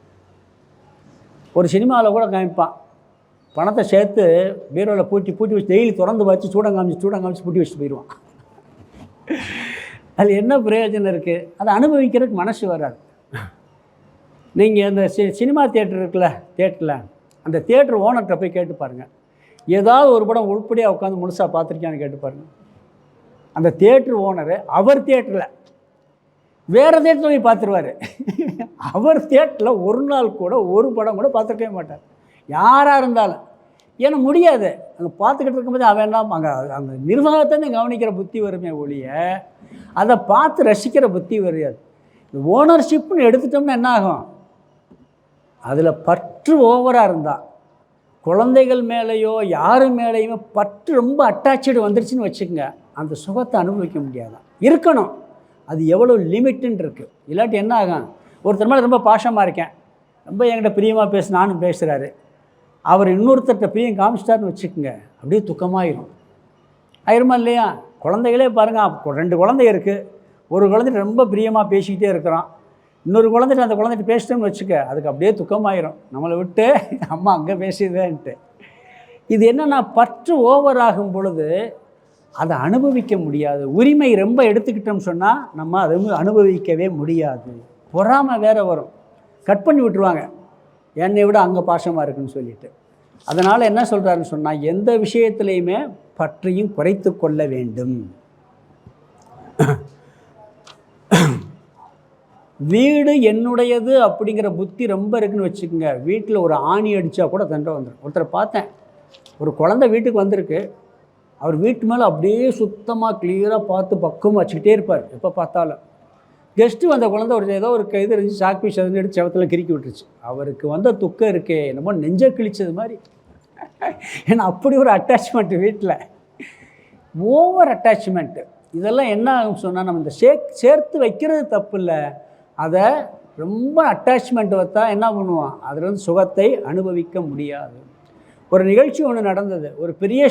ஒரு சினிமாவில் கூட காமிப்பான், பணத்தை சேர்த்து பீரோவில் பூட்டி வச்சு டெய்லி திறந்து வச்சு சூடம் காமிச்சு பூட்டி வச்சுட்டு போயிடுவான். அது என்ன பிரயோஜனம் இருக்குது, அதை அனுபவிக்கிறதுக்கு மனசு வராது. நீங்கள் அந்த சினிமா தியேட்டர் இருக்குல்ல, தியேட்டரில் அந்த தியேட்டர் ஓனர்கிட்ட போய் கேட்டு பாருங்கள், ஏதாவது ஒரு படம் உருப்படியாக உட்காந்து முழுசாக பார்த்துருக்கியான்னு கேட்டு பாருங்கள். அந்த தியேட்டர் ஓனரு அவர் தியேட்டரில் வேறு தியேட்டரில் போய் பார்த்துருவார். அவர் தியேட்டரில் ஒரு நாள் கூட ஒரு படம் கூட பார்த்துருக்கவே மாட்டார், யாராக இருந்தாலும். ஏன்னா முடியாது, அங்கே பார்த்துக்கிட்டு இருக்கும்போது அவன் என்ன அங்கே அந்த நிர்வாகத்தை கவனிக்கிற புத்தி வருமே ஒழிய அதை பார்த்து ரசிக்கிற புத்தி வரையாது. இந்த ஓனர்ஷிப்னு எடுத்துட்டோம்னா என்ன ஆகும், அதில் பற்று ஓவராக இருந்தால் குழந்தைகள் மேலேயோ யார் மேலேயுமே பற்று ரொம்ப அட்டாச்சு வந்துருச்சுன்னு வச்சுக்கோங்க, அந்த சுகத்தை அனுபவிக்க முடியாதான். இருக்கணும், அது எவ்வளோ லிமிட்டுன்னு இருக்குது. இல்லாட்டி என்ன ஆகும், ஒருத்தர் மேலே ரொம்ப பாசமாக இருக்கேன், ரொம்ப என்கிட்ட பிரியமாக நானும் பேசுகிறாரு, அவர் இன்னொருத்தர்கிட்ட பிரியம் காமிச்சிட்டாருன்னு வச்சுக்கோங்க, அப்படியே துக்கமாயிரும். ஆயிருமா இல்லையா? குழந்தைகளே பாருங்கள், 2 குழந்தை இருக்குது, ஒரு குழந்தைகிட்ட ரொம்ப பிரியமாக பேசிக்கிட்டே இருக்கிறான், இன்னொரு குழந்தைகிட்ட அந்த குழந்தைகிட்ட பேசிட்டோம்னு வச்சுக்க, அதுக்கு அப்படியே துக்கமாயிரும், நம்மளை விட்டு அம்மா அங்கே பேசிடுவேன்ட்டு. இது என்னென்னா, பற்று ஓவர் ஆகும் பொழுது அதை அனுபவிக்க முடியாது. உரிமை ரொம்ப எடுத்துக்கிட்டோம்னு சொன்னால் நம்ம அதை அனுபவிக்கவே முடியாது. பொறாமை வேறு வரும், கட் பண்ணி விட்டுருவாங்க, என்னை விட அங்கே பாசமாக இருக்குன்னு சொல்லிட்டு. அதனால் என்ன சொல்கிறாருன்னு சொன்னால், எந்த விஷயத்துலையுமே பற்றையும் குறைத்து கொள்ள வேண்டும். வீடு என்னுடையது அப்படிங்கிற புத்தி ரொம்ப இருக்குன்னு வச்சுக்கோங்க, வீட்டில் ஒரு ஆணி அடித்தா கூட தண்டை வந்துடும். ஒருத்தரை பார்த்தேன், ஒரு குழந்தை வீட்டுக்கு வந்திருக்கு, அவர் வீட்டு மேலே அப்படியே சுத்தமாக கிளியராக பார்த்து பக்குவமாக வச்சுக்கிட்டே இருப்பார் எப்போ பார்த்தாலும். கெஸ்ட்டு வந்த குழந்தை ஏதோ ஒரு இது இருந்துச்சு, சாக் பீஸ் அது எடுத்து செவத்தில் கிறுக்கி விட்டுருச்சு. அவருக்கு வந்த துக்கம் இருக்கே, என்னமோ நெஞ்சை கிழிச்சது மாதிரி. ஏன்னா அப்படி ஒரு அட்டாச்மெண்ட்டு வீட்டில், ஓவர் அட்டாச்மெண்ட்டு. இதெல்லாம் என்ன ஆகும் சொன்னால், நம்ம இந்த சேர்த்து வைக்கிறது தப்பு இல்லை, அதை ரொம்ப அட்டாச்மெண்ட் வைத்தா என்ன பண்ணுவோம், அதில் சுகத்தை அனுபவிக்க முடியாது. ஒரு நிகழ்ச்சி ஒன்று நடந்தது, ஒரு பெரிய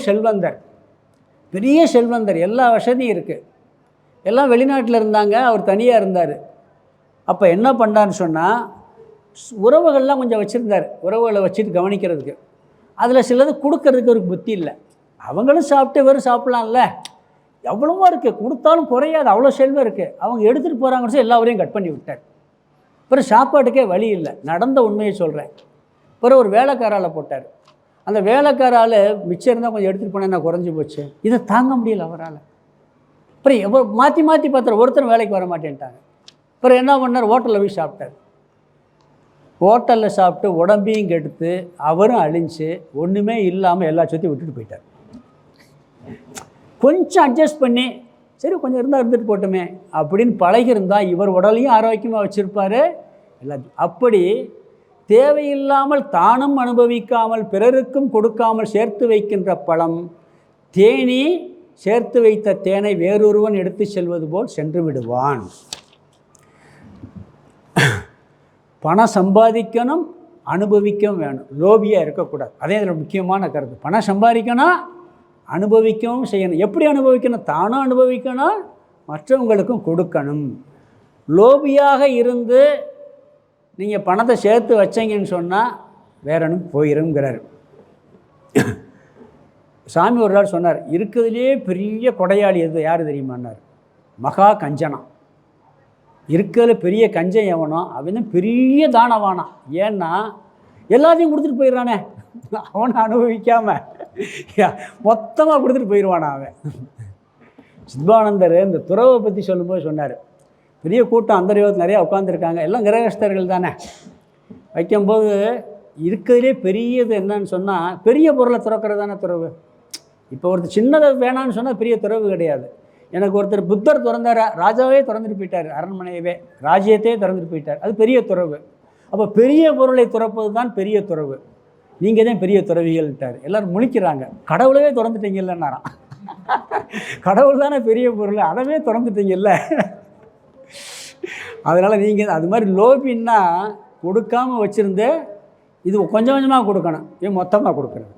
செல்வந்தர், எல்லா வசதியும் இருக்குது, எல்லாம் வெளிநாட்டில் இருந்தாங்க, அவர் தனியாக இருந்தார். அப்போ என்ன பண்ணான்னு சொன்னால், உறவுகள்லாம் கொஞ்சம் வச்சுருந்தார், உறவுகளை வச்சுட்டு கவனிக்கிறதுக்கு. அதில் சிலது கொடுக்கறதுக்கு ஒரு புத்தி இல்லை. அவங்களும் சாப்பிட்டு வெறும் சாப்பிட்லாம்ல, எவ்வளவோ இருக்குது, கொடுத்தாலும் குறையாது, அவ்வளோ செல்வம் இருக்குது, அவங்க எடுத்துகிட்டு போகிறாங்கன்னு சொல்லி எல்லாரையும் கட் பண்ணி விட்டார். அப்புறம் சாப்பாட்டுக்கே வழி இல்லை, நடந்த உண்மையை சொல்கிறேன். அப்புறம் ஒரு வேலைக்காரால் போட்டார், அந்த வேலைக்காரால் மிச்சம் இருந்தால் கொஞ்சம் எடுத்துகிட்டு போனால் என்ன குறைஞ்சி போச்சு, இதை தாங்க முடியல அவரால். அப்புறம் மாற்றி மாற்றி பார்த்துற ஒருத்தர் வேலைக்கு வர மாட்டேன்ட்டாங்க. அப்புறம் என்ன பண்ணார், ஹோட்டலில் போய் சாப்பிட்டார். ஹோட்டலில் சாப்பிட்டு உடம்பையும் கெடுத்து அவரும் அழிஞ்சு ஒன்றுமே இல்லாமல் எல்லா சொத்தையும் விட்டுட்டு போயிட்டார். கொஞ்சம் அட்ஜஸ்ட் பண்ணி சரி கொஞ்சம் இருந்தால் இருந்துட்டு போட்டுமே அப்படின்னு பழகிருந்தால் இவர் உடலையும் ஆரோக்கியமாக வச்சுருப்பார் எல்லாத்தையும். அப்படி தேவையில்லாமல் தானும் அனுபவிக்காமல் பிறருக்கும் கொடுக்காமல் சேர்த்து வைக்கின்ற பழம் தேனி சேர்த்து வைத்த தேனை வேறொருவன் எடுத்து செல்வது போல் சென்று விடுவான். பணம் சம்பாதிக்கணும், அனுபவிக்கவும் வேணும், லோபியாக இருக்கக்கூடாது. அதே இதில் முக்கியமான கருத்து. பணம் சம்பாதிக்கணும், அனுபவிக்கவும் செய்யணும். எப்படி அனுபவிக்கணும், தானும் அனுபவிக்கணும், மற்றவங்களுக்கும் கொடுக்கணும். லோபியாக இருந்து நீங்கள் பணத்தை சேர்த்து வச்சீங்கன்னு சொன்னால் வேறனும் போயிருங்கிறார். சாமி ஒரு நாள் சொன்னார், இருக்கிறதுலே பெரிய கொடையாளி எது யார் தெரியுமான்னார், மகா கஞ்சனா. இருக்கிறதுல பெரிய கஞ்சன் எவனோ அவன் பெரிய தானவானான். ஏன்னா எல்லாத்தையும் கொடுத்துட்டு போயிடுறானே, அவனை அனுபவிக்காமல் மொத்தமாக கொடுத்துட்டு போயிடுவானா அவன். சித்பானந்தர் இந்த துறவை பற்றி சொல்லும்போது சொன்னார், பெரிய கூட்டம் அந்த யோகத்தில் நிறையா உட்காந்துருக்காங்க, எல்லாம் கிரகஸ்தர்கள் தானே. வைக்கும்போது இருக்கிறதுலே பெரியது என்னன்னு சொன்னால் பெரிய பொருளை துறக்கிறது தானே துறவு. இப்போ ஒருத்தர் சின்னதை வேணான்னு சொன்னால் பெரிய துறவு கிடையாது. எனக்கு ஒருத்தர் புத்தர் திறந்தார், ராஜாவே திறந்துட்டு போயிட்டார், அரண்மனையவே ராஜ்யத்தையே திறந்துட்டு போயிட்டார், அது பெரிய துறவு. அப்போ பெரிய பொருளை துறப்பது தான் பெரிய துறவு. நீங்கள் தான் பெரிய துறவிகள்ட்டார். எல்லோரும் முழிக்கிறாங்க, கடவுளவே திறந்துட்டீங்கல்லன்னாராம். கடவுள் தானே பெரிய பொருள், அதவே திறந்துட்டீங்கல்ல. அதனால் நீங்கள் அது மாதிரி லோபின்னா கொடுக்காமல் வச்சுருந்து இது கொஞ்சம் கொஞ்சமாக கொடுக்கணும், இது மொத்தமாக கொடுக்குறது.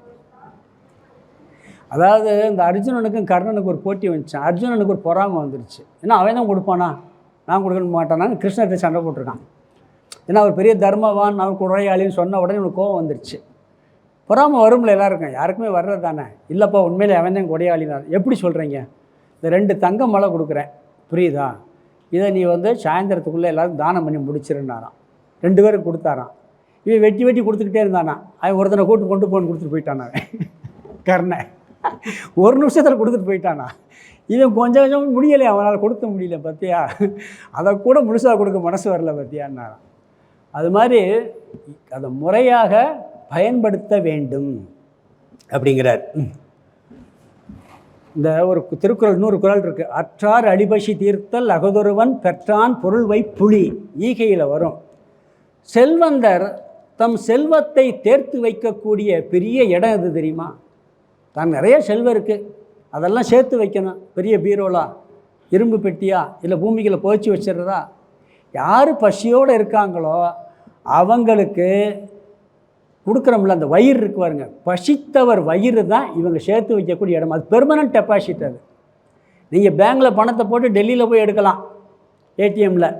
அதாவது இந்த அர்ஜுனனுக்கும் கர்ணனுக்கு ஒரு போட்டி வந்துச்சான். அர்ஜுனனுக்கு ஒரு பொறாமை வந்துருச்சு. ஏன்னா அவன் தான் கொடுப்பானா, நான் கொடுக்க மாட்டானான்னு கிருஷ்ணர்கிட்ட சண்டை போட்டிருக்கான். ஏன்னா அவர் பெரிய தர்மவான், அவன் குறையாளின்னு சொன்ன உடனே இவனுக்கு கோவம் வந்துருச்சு. பொறாமை வரும்ல எல்லாருக்கும், யாருக்குமே வர்றது தானே. இல்லைப்பா உண்மையிலே அவன் தான் கொடையாளினார். எப்படி சொல்கிறீங்க, இந்த 2 தங்க மலை கொடுக்குறேன் புரியுதா, இதை நீ சாயந்தரத்துக்குள்ளே எல்லோரும் தானம் பண்ணி முடிச்சிருந்தாராம். 2 பேருக்கு கொடுத்தாராம். இவன் வெட்டி வெட்டி கொடுத்துக்கிட்டே இருந்தானா. அவன் ஒருத்தனை கூட்டு கொண்டு போன்னு கொடுத்துட்டு போயிட்டான். அவன் கர்ணன் 1 நிமிஷத்தில் கொடுத்துட்டு போயிட்டானா. இவன் கொஞ்சம் கொஞ்சம் முடியலை, அவனால் கொடுக்க முடியல பார்த்தியா, அதை கூட முழுசாக கொடுக்க மனசு வரல பார்த்தியான்னாராம். அது மாதிரி அதை முறையாக பயன்படுத்த வேண்டும் அப்படிங்கிறார். இந்த ஒரு திருக்குறள், 100 குறள் இருக்குது. அற்றார் அடிபசி தீர்த்தல் அகதொருவன் பெற்றான் பொருள் வைப்புளி ஈகையில் வரும். செல்வந்தர் தம் செல்வத்தை தேர்த்து வைக்கக்கூடிய பெரிய இடம் எது தெரியுமா? தான் நிறைய செல்வம் இருக்குது, அதெல்லாம் சேர்த்து வைக்கணும். பெரிய பீரோலா, இரும்பு பெட்டியா, இல்லை பூமிகளை புதைச்சி வச்சிடுறதா? யார் பசியோடு இருக்காங்களோ அவங்களுக்கு கொடுக்குறோம்ல, அந்த வயிறு இருக்கு பாருங்க, பசித்தவர் வயிறு தான் இவங்க சேர்த்து வைக்கக்கூடிய இடம். அது பெர்மனன்ட் டெபாசிட். அது நீங்கள் பேங்கில் பணத்தை போட்டு டெல்லியில் போய் எடுக்கலாம், ஏடிஎம்மில்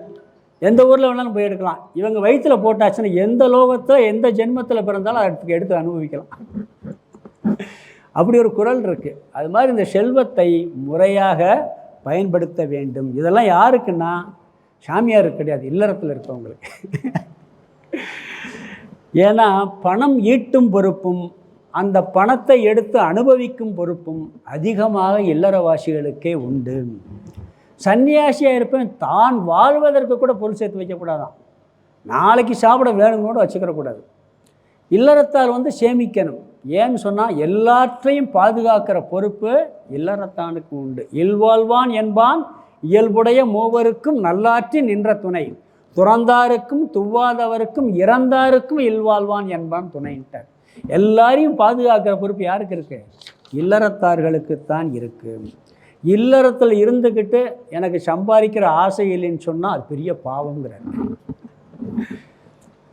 எந்த ஊரில் வேணாலும் போய் எடுக்கலாம். இவங்க வயிற்றில் போட்டாச்சுன்னா எந்த லோகத்தில் எந்த ஜென்மத்தில் பிறந்தாலும் அதை எடுத்து அனுபவிக்கலாம். அப்படி ஒரு குறள் இருக்குது. அது மாதிரி இந்த செல்வத்தை முறையாக பயன்படுத்த வேண்டும். இதெல்லாம் யாருக்குன்னா சாமியாருக்கு கிடையாது, இல்லறத்தில் இருக்கவங்களுக்கு. ஏன்னா பணம் ஈட்டும் பொறுப்பும் அந்த பணத்தை எடுத்து அனுபவிக்கும் பொறுப்பும் அதிகமாக இல்லறவாசிகளுக்கே உண்டு. சன்னியாசியாக இருப்பேன், தான் வாழ்வதற்கு கூட பொருள் சேர்த்து வைக்கக்கூடாதான், நாளைக்கு சாப்பிட வேணும்னு கூட வச்சுக்கிறக்கூடாது. இல்லறத்தால் சேமிக்கணும். ஏன்னு சொன்னால் எல்லாற்றையும் பாதுகாக்கிற பொறுப்பு இல்லறத்தானுக்கு உண்டு. இல்வாழ்வான் என்பான் இயல்புடைய மூவருக்கும் நல்லாற்றி நின்ற துணை, துறந்தாருக்கும் துவாதவருக்கும் இறந்தாருக்கும் இல்வாழ்வான் என்பான் துணைன்ட்டார். எல்லாரையும் பாதுகாக்கிற பொறுப்பு யாருக்கு இருக்குது? இல்லறத்தார்களுக்குத்தான் இருக்குது. இல்லறத்தில் இருந்துக்கிட்டு எனக்கு சம்பாதிக்கிற ஆசை இல்லைன்னு சொன்னால் அது பெரிய பாவங்கிறார்.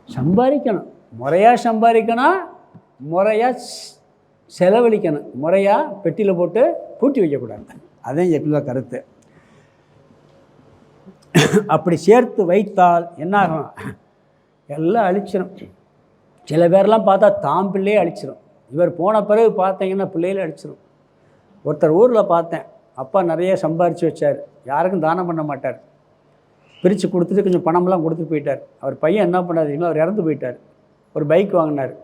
சம்பாதிக்கணும், முறையாக சம்பாதிக்கணும், முறையாக செலவழிக்கணும், முறையாக பெட்டியில் போட்டு பூட்டி வைக்கக்கூடாது. அதான் எப்படியா கருத்து. அப்படி சேர்த்து வைத்தால் என்னாகும், எல்லாம் அழிச்சிடும். சில பேர்லாம் பார்த்தா தாம் பிள்ளையே அழிச்சிடும். இவர் போன பிறகு பார்த்தீங்கன்னா பிள்ளைகளே அழிச்சிடும். ஒருத்தர் ஊரில் பார்த்தேன், அப்பா நிறைய சம்பாரித்து வச்சார், யாருக்கும் தானம் பண்ண மாட்டார், பிரித்து கொடுத்துட்டு கொஞ்சம் பணமெல்லாம் கொடுத்துட்டு போயிட்டார். அவர் பையன் என்ன பண்ணாதீங்களோ, அவர் இறந்து போயிட்டார். ஒரு பைக் வாங்கினார்,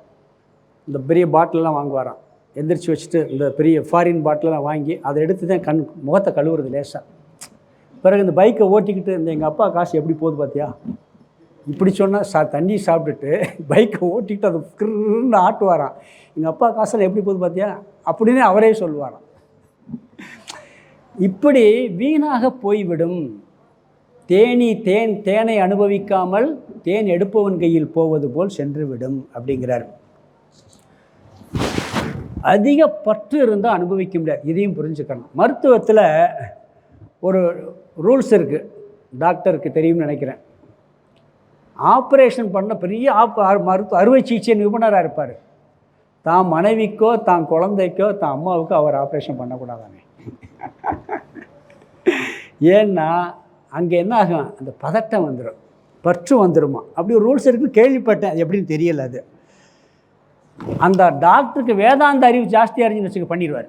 இந்த பெரிய பாட்டிலெலாம் வாங்குவாராம். எந்திரிச்சு வச்சுட்டு இந்த பெரிய ஃபாரின் பாட்டிலெலாம் வாங்கி அதை எடுத்து தான் முகத்தை கழுவுறது லேசாக. பிறகு இந்த பைக்கை ஓட்டிக்கிட்டு இந்த எங்கள் அப்பா காசு எப்படி போகுது பார்த்தியா, இப்படி சொன்னால் தண்ணி சாப்பிட்டுட்டு பைக்கை ஓட்டிக்கிட்டு அது கிருன்னு ஆட்டுவாராம். எங்கள் அப்பா காசில் எப்படி போகுது பார்த்தியா அப்படின்னு அவரே சொல்லுவாராம். இப்படி வீணாக போய்விடும். தேனை அனுபவிக்காமல் தேன் எடுப்பவன் கையில் போவது போல் சென்றுவிடும் அப்படிங்கிறார். அதிக பற்று இருந்தால் அனுபவிக்க முடியாது. இதையும் புரிஞ்சுக்கணும். மருத்துவத்தில் ஒரு ரூல்ஸ் இருக்குது, டாக்டருக்கு தெரியும்னு நினைக்கிறேன். ஆப்ரேஷன் பண்ண பெரிய அறுவை சிகிச்சை நிபுணராக இருப்பார். தான் மனைவிக்கோ தான் குழந்தைக்கோ தான் அம்மாவுக்கோ அவர் ஆப்ரேஷன் பண்ணக்கூடாதானே. ஏன்னா அங்கே என்ன ஆகும், அந்த பதட்டம் வந்துடும், பற்று வந்துடுமா, அப்படி ஒரு ரூல்ஸ் இருக்குன்னு கேள்விப்பட்டேன். அது எப்படின்னு தெரியலை. அது அந்த டாக்டருக்கு வேதாந்த அறிவு ஜாஸ்தியாக இருந்துச்சுன்னு வச்சுக்க பண்ணிடுவார்.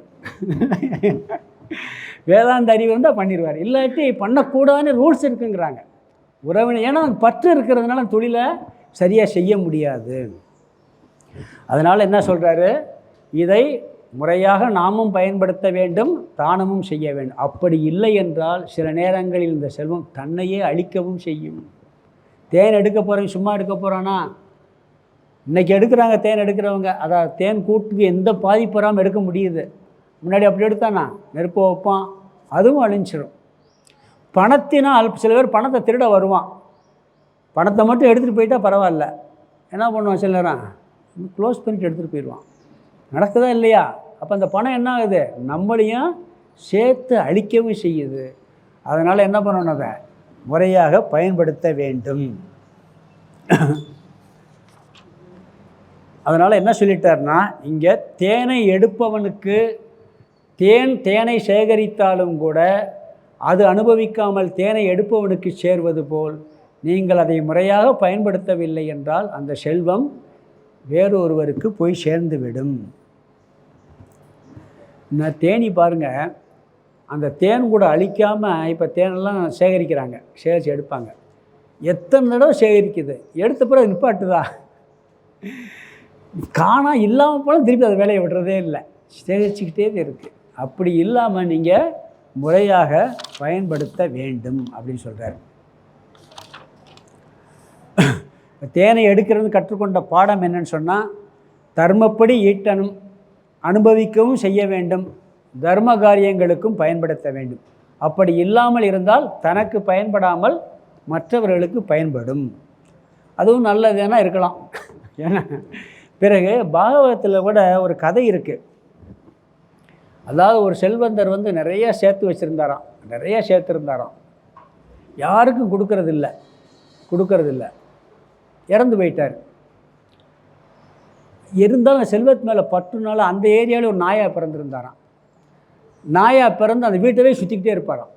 வேதாந்த அறிவு இருந்தால் பண்ணிடுவார். இல்லாட்டி பண்ணக்கூடாதுன்னு ரூல்ஸ் இருக்குங்கிறாங்க உறவினர். ஏன்னா பற்று இருக்கிறதுனால தொழிலை சரியாக செய்ய முடியாது. அதனால் என்ன சொல்கிறாரு, இதை முறையாக நாமும் பயன்படுத்த வேண்டும், தானமும் செய்ய வேண்டும். அப்படி இல்லை என்றால் சில நேரங்களில் இந்த செல்வம் தன்னையே அழிக்கவும் செய்யும். தேன் எடுக்க போகிறவங்க சும்மா எடுக்க போகிறானா, இன்றைக்கி எடுக்கிறாங்க தேன் எடுக்கிறவங்க, அதாவது தேன் கூட்டுக்கு எந்த பாதிப்பு வராமல் எடுக்க முடியுது. முன்னாடி அப்படி எடுத்தானா நெருப்பு வைப்பான், அதுவும் அழிஞ்சிடும். பணத்தினால் சில பேர் பணத்தை திருட வருவான், பணத்தை மட்டும் எடுத்துகிட்டு போயிட்டால் பரவாயில்ல, என்ன பண்ணுவான் சில நேரம் க்ளோஸ் பண்ணிட்டு எடுத்துகிட்டு போயிடுவான். நடக்குதா இல்லையா? அப்போ அந்த பணம் என்ன ஆகுது, நம்மளையும் சேர்த்து அழிக்கவும் செய்யுது. அதனால் என்ன பண்ணணும், அதை முறையாக பயன்படுத்த வேண்டும். அதனால் என்ன சொல்லிட்டார்னா, இங்கே தேனை எடுப்பவனுக்கு தேனை சேகரித்தாலும் கூட அது அனுபவிக்காமல் தேனை எடுப்பவனுக்கு சேர்வது போல் நீங்கள் அதை முறையாக பயன்படுத்தவில்லை என்றால் அந்த செல்வம் வேறொருவருக்கு போய் சேர்ந்துவிடும். இந்த தேனி பாருங்கள், அந்த தேன் கூட அழிக்காமல் இப்போ தேனெல்லாம் சேகரிக்கிறாங்க, சேகரித்து எடுப்பாங்க. எத்தனை தடவை சேகரிக்குது, எடுத்த பிறகு நிப்பாட்டுதா, காணா இல்லாமல் போல திருப்பி அதை வேலையை விடுறதே இல்லை, சேகரிச்சுக்கிட்டே இருக்குது. அப்படி இல்லாமல் நீங்கள் முறையாக பயன்படுத்த வேண்டும் அப்படின்னு சொல்கிறார். தேனை எடுக்கிறது கற்றுக்கொண்ட பாடம் என்னன்னு சொன்னால், தர்மப்படி ஈட்டணும், அனுபவிக்கவும் செய்ய வேண்டும், தர்ம காரியங்களுக்கும் பயன்படுத்த வேண்டும். அப்படி இல்லாமல் இருந்தால் தனக்கு பயன்படாமல் மற்றவர்களுக்கு பயன்படும். அதுவும் நல்லதுன்னா இருக்கலாம். ஏன்னா பிறகு பாகவதத்தில் கூட ஒரு கதை இருக்குது. அதாவது ஒரு செல்வந்தர் நிறைய சேர்த்து வச்சுருந்தாராம், நிறைய சேர்த்துருந்தாராம், யாருக்கும் கொடுக்கறதில்ல, இறந்து போயிட்டார். இருந்தாலும் செல்வத்து மேலே பற்றுனால அந்த ஏரியாவில் ஒரு நாயாக பிறந்திருந்தாராம். நாயாக பிறந்து அந்த வீட்டவே சுற்றிக்கிட்டே இருப்பாராம்.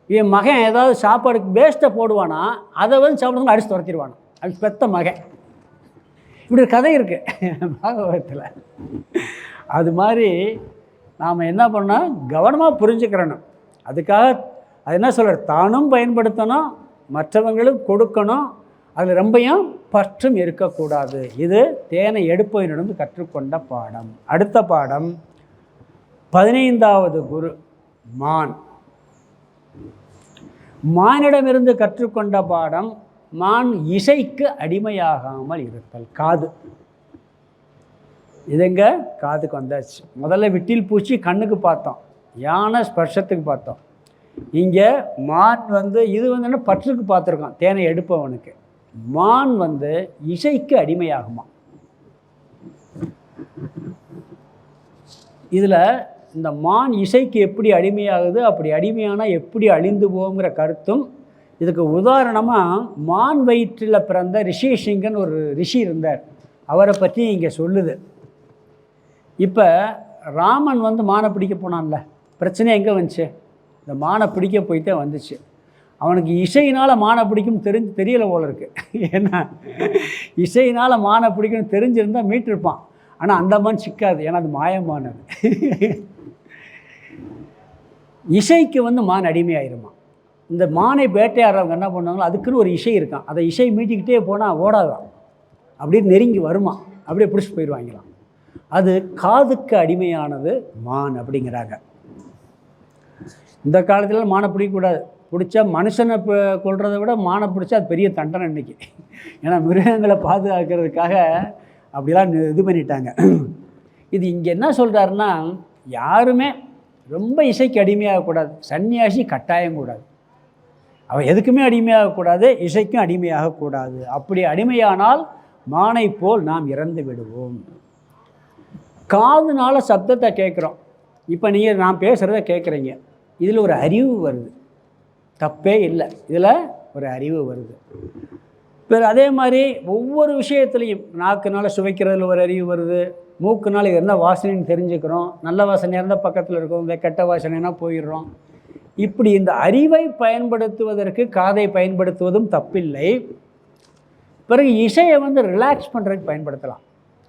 என் மகன் ஏதாவது சாப்பாடுக்கு வேஸ்ட்டை போடுவானா, அதை சாப்பிடுறவங்க அடிச்சு துரத்திடுவானா, அது பெத்த மகன். இப்படி ஒரு கதை இருக்குது பாகவதத்தில். அது மாதிரி நாம் என்ன பண்ணால் கவனமாக புரிஞ்சுக்கிறணும். அதுக்காக அது என்ன சொல்கிறார், தானும் பயன்படுத்தணும், மற்றவங்களும் கொடுக்கணும், அதில் ரொம்பையும் பற்றும் இருக்கக்கூடாது. இது தேனை எடுப்பதிலிருந்து கற்றுக்கொண்ட பாடம். அடுத்த பாடம் 15வது குரு மான். மானிடமிருந்து கற்றுக்கொண்ட பாடம், மான் இசைக்கு அடிமையாகாமல் இருத்தல். காது, இதுங்க காதுக்கு வந்தாச்சு. முதல்ல விட்டில் பூச்சி கண்ணுக்கு பார்த்தோம், யானை ஸ்பர்ஷத்துக்கு பார்த்தோம். இங்கே மான் இது என்ன பற்றுக்கு பார்த்துருக்கோம், தேனை எடுப்பவனுக்கு. மான் இசைக்கு அடிமையாகுமா. இதில் இந்த மான் இசைக்கு எப்படி அடிமையாகுது, அப்படி அடிமையானால் எப்படி அழிந்து போகுங்கிற கருத்தும். இதுக்கு உதாரணமாக மான் வயிற்றில் பிறந்த ரிஷிசிங்கன் ஒரு ரிஷி இருந்தார், அவரை பற்றி இங்கே சொல்லுது. இப்போ ராமன் மானை பிடிக்க போனான்ல, பிரச்சனை எங்கே வந்துச்சு, இந்த மானை பிடிக்க போயிட்டே வந்துச்சு. அவனுக்கு இசையினால் மானை பிடிக்கும் தெரியலை போல இருக்குது. ஏன்னா இசையினால் மானை பிடிக்கும்னு தெரிஞ்சிருந்தால் மீட்டிருப்பான். ஆனால் அந்த மான் சிக்காது, ஏன்னா அது மாயமானது. இசைக்கு மான் அடிமையாயிருமா. இந்த மானை வேட்டையாடுறவங்க என்ன பண்ணுவாங்களோ அதுக்குன்னு ஒரு இசை இருக்கான், அதை இசை மீட்டிக்கிட்டே போனால் ஓடாதான், அப்படியே நெருங்கி வருமா, அப்படியே பிடிச்சி போயிடுவாங்களாம். அது காதுக்கு அடிமையானது மான் அப்படிங்கிறாங்க. இந்த காலத்தில் மானை பிடிக்கக்கூடாது. பிடிச்சா மனுஷனை கொல்றதை விட மானை பிடிச்சா அது பெரிய தண்டனை இன்றைக்கி. ஏன்னா மிருகங்களை பாதுகாக்கிறதுக்காக அப்படிலாம் இது பண்ணிட்டாங்க. இது இங்கே என்ன சொல்கிறாருன்னா, யாருமே ரொம்ப இசைக்கு அடிமையாகக்கூடாது. சன்னியாசி கட்டாயம் கூடாது. அவன் எதுக்குமே அடிமையாகக்கூடாது, இசைக்கும் அடிமையாகக்கூடாது. அப்படி அடிமையானால் மானை போல் நாம் இறந்து விடுவோம். காதுனால சப்தத்தை கேட்குறோம். இப்போ நீங்கள் நான் பேசுகிறத கேட்குறீங்க, இதில் ஒரு அறிவு வருது, தப்பே இல்லை, இதில் ஒரு அறிவு வருது. வேறு அதே மாதிரி ஒவ்வொரு விஷயத்துலையும் நாக்குனால் சுவைக்கிறதுல ஒரு அறிவு வருது, மூக்குனால் இது என்ன வாசனைன்னு தெரிஞ்சுக்கிறோம், நல்ல வாசனையாக இருந்தால் பக்கத்தில் இருக்கும், இந்த கெட்ட வாசனைனா போயிடுறோம். இப்படி இந்த அறிவை பயன்படுத்துவதற்கு காதை பயன்படுத்துவதும் தப்பில்லை. பிறகு இசையை ரிலாக்ஸ் பண்ணுறதுக்கு பயன்படுத்தலாம்.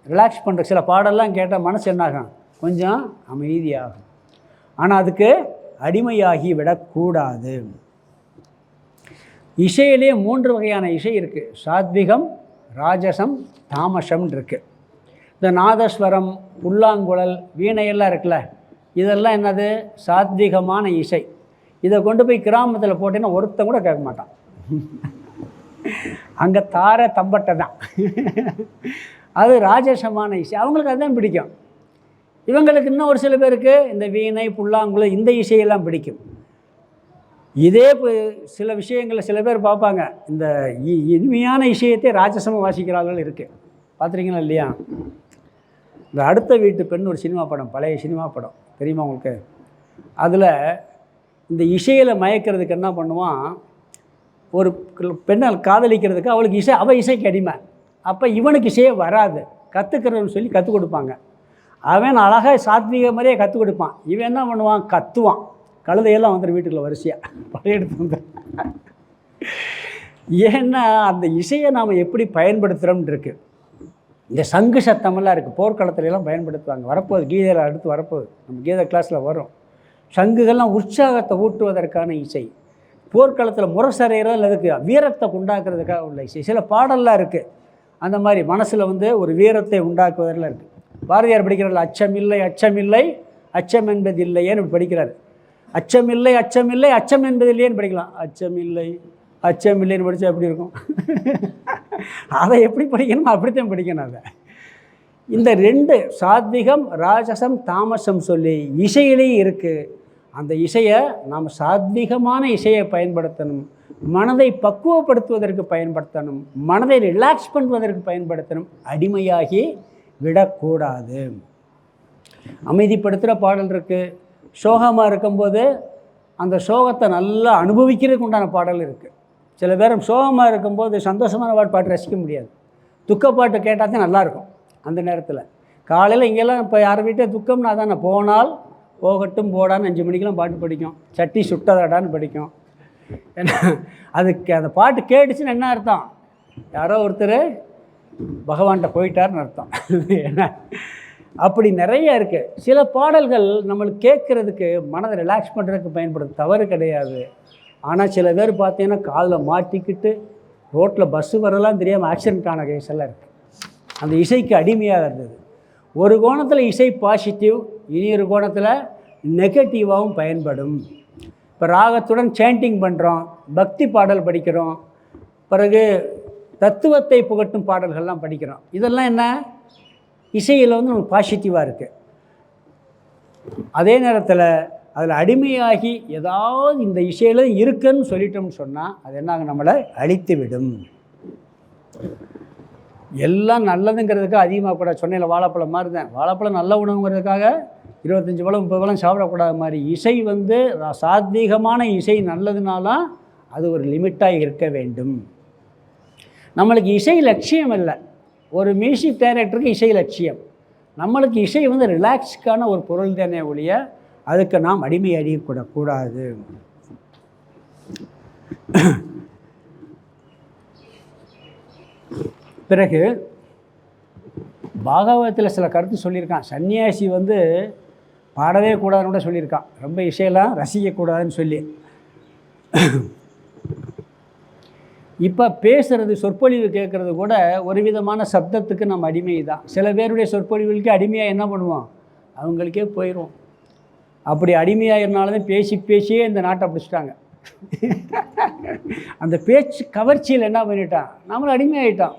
ரிலாக்ஸ் பண்ணுற சில பாடலாம் கேட்டால் மனசு என்னாகும், கொஞ்சம் அமைதியாகும். ஆனால் அதுக்கு அடிமையாகி விடக்கூடாது. இசையிலே 3 வகையான இசை இருக்குது. சாத்விகம், ராஜசம், தாமசம் இருக்குது. இந்த நாதஸ்வரம், புல்லாங்குழல், வீணையெல்லாம் இருக்குல்ல, இதெல்லாம் என்னது? சாத்விகமான இசை. இதை கொண்டு போய் கிராமத்தில் போட்டேன்னா ஒருத்தன் கூட கேட்க மாட்டான். அங்கே தார தம்பட்டை தான். அது ராஜசமான இசை, அவங்களுக்கு அதுதான் பிடிக்கும். இவங்களுக்கு இன்னும் ஒரு சில பேருக்கு இந்த வீணை, புல்லாங்குழல், இந்த இசையெல்லாம் பிடிக்கும். இதே சில விஷயங்களில் சில பேர் பார்ப்பாங்க, இந்த இனிமையான இசையத்தை ராஜசமாக வாசிக்கிறார்கள் இருக்குது. பார்த்துருக்கீங்களா இல்லையா? இந்த அடுத்த வீட்டு பெண் ஒரு சினிமா படம், பழைய சினிமா படம் தெரியுமா உங்களுக்கு? அதில் இந்த இசையில் மயக்கிறதுக்கு என்ன பண்ணுவான், ஒரு பெண்ணை காதலிக்கிறதுக்கு அவளுக்கு அவள் இசைக்கு அடிமை. அப்போ இவனுக்கு இசையே வராது, கற்றுக்கிறன்னு சொல்லி கற்றுக் கொடுப்பாங்க. அவன் அழகாக சாத்வீக மாதிரியே கற்றுக் கொடுப்பான். இவன் என்ன பண்ணுவான், கத்துவான். கழுதையெல்லாம் வந்துடும் வீட்டுக்குள்ள வரிசையாக பழைய எடுத்து வந்து. ஏன்னா அந்த இசையை நாம் எப்படி பயன்படுத்துகிறோம்னு இருக்குது. இந்த சங்கு சத்தமெல்லாம் இருக்குது, போர்க்களத்துலலாம் பயன்படுத்துவாங்க. வரப்போகுது, கீதையில் அடுத்து வரப்போகுது, நம்ம கீதை கிளாஸில் வரும். சங்குகள்லாம் உற்சாகத்தை ஊட்டுவதற்கான இசை. போர்க்களத்தில் முரசறையிறதில் இருக்குது, வீரத்தை உண்டாக்குறதுக்காக உள்ள இசை. சில பாடல்லாம் இருக்குது அந்த மாதிரி மனசில் ஒரு வீரத்தை உண்டாக்குவதில் இருக்குது. பாரதியார் படிக்கிறார், அச்சமில்லை அச்சமில்லை அச்சம் என்பதில்லையேன்னு படிக்கிறார். அச்சமில்லை அச்சமில்லை அச்சம் என்பதில்லையேன்னு படிக்கலாம். அச்சமில்லை அச்சமில்லைன்னு படித்தா எப்படி இருக்கும்? அதை எப்படி படிக்கணுமோ அப்படித்தான் படிக்கணும். அதை இந்த 2 சாத்விகம், ராஜசம், தாமசம் சொல்லி இசையிலேயே இருக்குது. அந்த இசையை நாம் சாத்விகமான இசையை பயன்படுத்தணும், மனதை பக்குவப்படுத்துவதற்கு பயன்படுத்தணும், மனதை ரிலாக்ஸ் பண்ணுவதற்கு பயன்படுத்தணும். அடிமையாகி விடக்கூடாது. அமைதிப்படுத்துகிற பாடல் இருக்குது. சோகமாக இருக்கும்போது அந்த சோகத்தை நல்லா அனுபவிக்கிறதுக்கு உண்டான பாடல் இருக்குது. சில பேர் சோகமாக இருக்கும்போது சந்தோஷமான பாட்டு ரசிக்க முடியாது. துக்கப்பாட்டு கேட்டால் தான் நல்லாயிருக்கும். அந்த நேரத்தில் காலையில் இங்கெல்லாம் இப்போ யார் வீட்டே துக்கம்னா தானே, போனால் போகட்டும் போடான்னு 5 மணிக்கெலாம் பாட்டு படிக்கும், சட்டி சுட்டதாடான்னு படிக்கும். ஏன்னா அதுக்கு அந்த பாட்டு கேட்டுச்சுன்னு என்ன அர்த்தம், யாரோ ஒருத்தர் பகவான்கிட்ட போயிட்டார்னு அர்த்தம். ஏன்னா அப்படி நிறைய இருக்குது. சில பாடல்கள் நம்மளுக்கு கேட்குறதுக்கு மனதை ரிலாக்ஸ் பண்ணுறதுக்கு பயன்படுது, தவறு கிடையாது. ஆனால் சில பேர் பார்த்தீங்கன்னா காதில் மாட்டிக்கிட்டு ரோட்டில் பஸ்ஸு வரலாம் தெரியாமல் ஆக்சிடென்ட் ஆன கேஸ் எல்லாம் இருக்குது. அந்த இசைக்கு அடிமையாக இருந்தது. ஒரு கோணத்தில் இசை பாசிட்டிவ், இனியொரு கோணத்தில் நெகட்டிவாகவும் பயன்படும். இப்போ ராகத்துடன் சேண்டிங் பண்ணுறோம், பக்தி பாடல் படிக்கிறோம், பிறகு தத்துவத்தை புகட்டும் பாடல்கள்லாம் படிக்கிறோம். இதெல்லாம் என்ன, இசையில் நமக்கு பாசிட்டிவாக இருக்குது. அதே நேரத்தில் அதில் அடிமையாகி ஏதாவது இந்த இசையில் இருக்குன்னு சொல்லிட்டோம்னு சொன்னால் அது என்ன, நம்மளை அழித்து விடும். எல்லாம் நல்லதுங்கிறதுக்கு அதிகமாக கூட சொன்னையில் வாழைப்பழம் மாதிரி தான். வாழைப்பழம் நல்ல உணவுங்கிறதுக்காக 25 பழம் 30 பழம் சாப்பிடக்கூடாது மாதிரி இசை சாத்வீகமான இசை நல்லதுனாலும் அது ஒரு லிமிட்டாக இருக்க வேண்டும். நம்மளுக்கு இசை லட்சியம் இல்லை. ஒரு மியூசிக் டைரக்டருக்கு இசை லட்சியம். நம்மளுக்கு இசை ரிலாக்ஸுக்கான ஒரு பொருள் தானே ஒழிய அதுக்கு நாம் அடிமை அடியக்கூடாது. பிறகு பாகவதத்தில் சில கருத்து சொல்லியிருக்கான். சன்னியாசி பாடவே கூடாதுன்னு கூட சொல்லியிருக்கான், ரொம்ப இசையெல்லாம் ரசிக்கக்கூடாதுன்னு சொல்லி. இப்போ பேசுகிறது, சொற்பொழிவு கேட்குறது கூட ஒரு விதமான சப்தத்துக்கு நம்ம அடிமை தான். சில பேருடைய சொற்பொழிவுகளுக்கு அடிமையாக என்ன பண்ணுவோம், அவங்களுக்கே போயிடும். அப்படி அடிமையாகிறனால தான் பேசி பேசியே இந்த நாட்டை பிடிச்சிட்டாங்க. அந்த பேச்சு கவர்ச்சியில் என்ன பண்ணிட்டான், நம்மளும் அடிமையாகிட்டான்.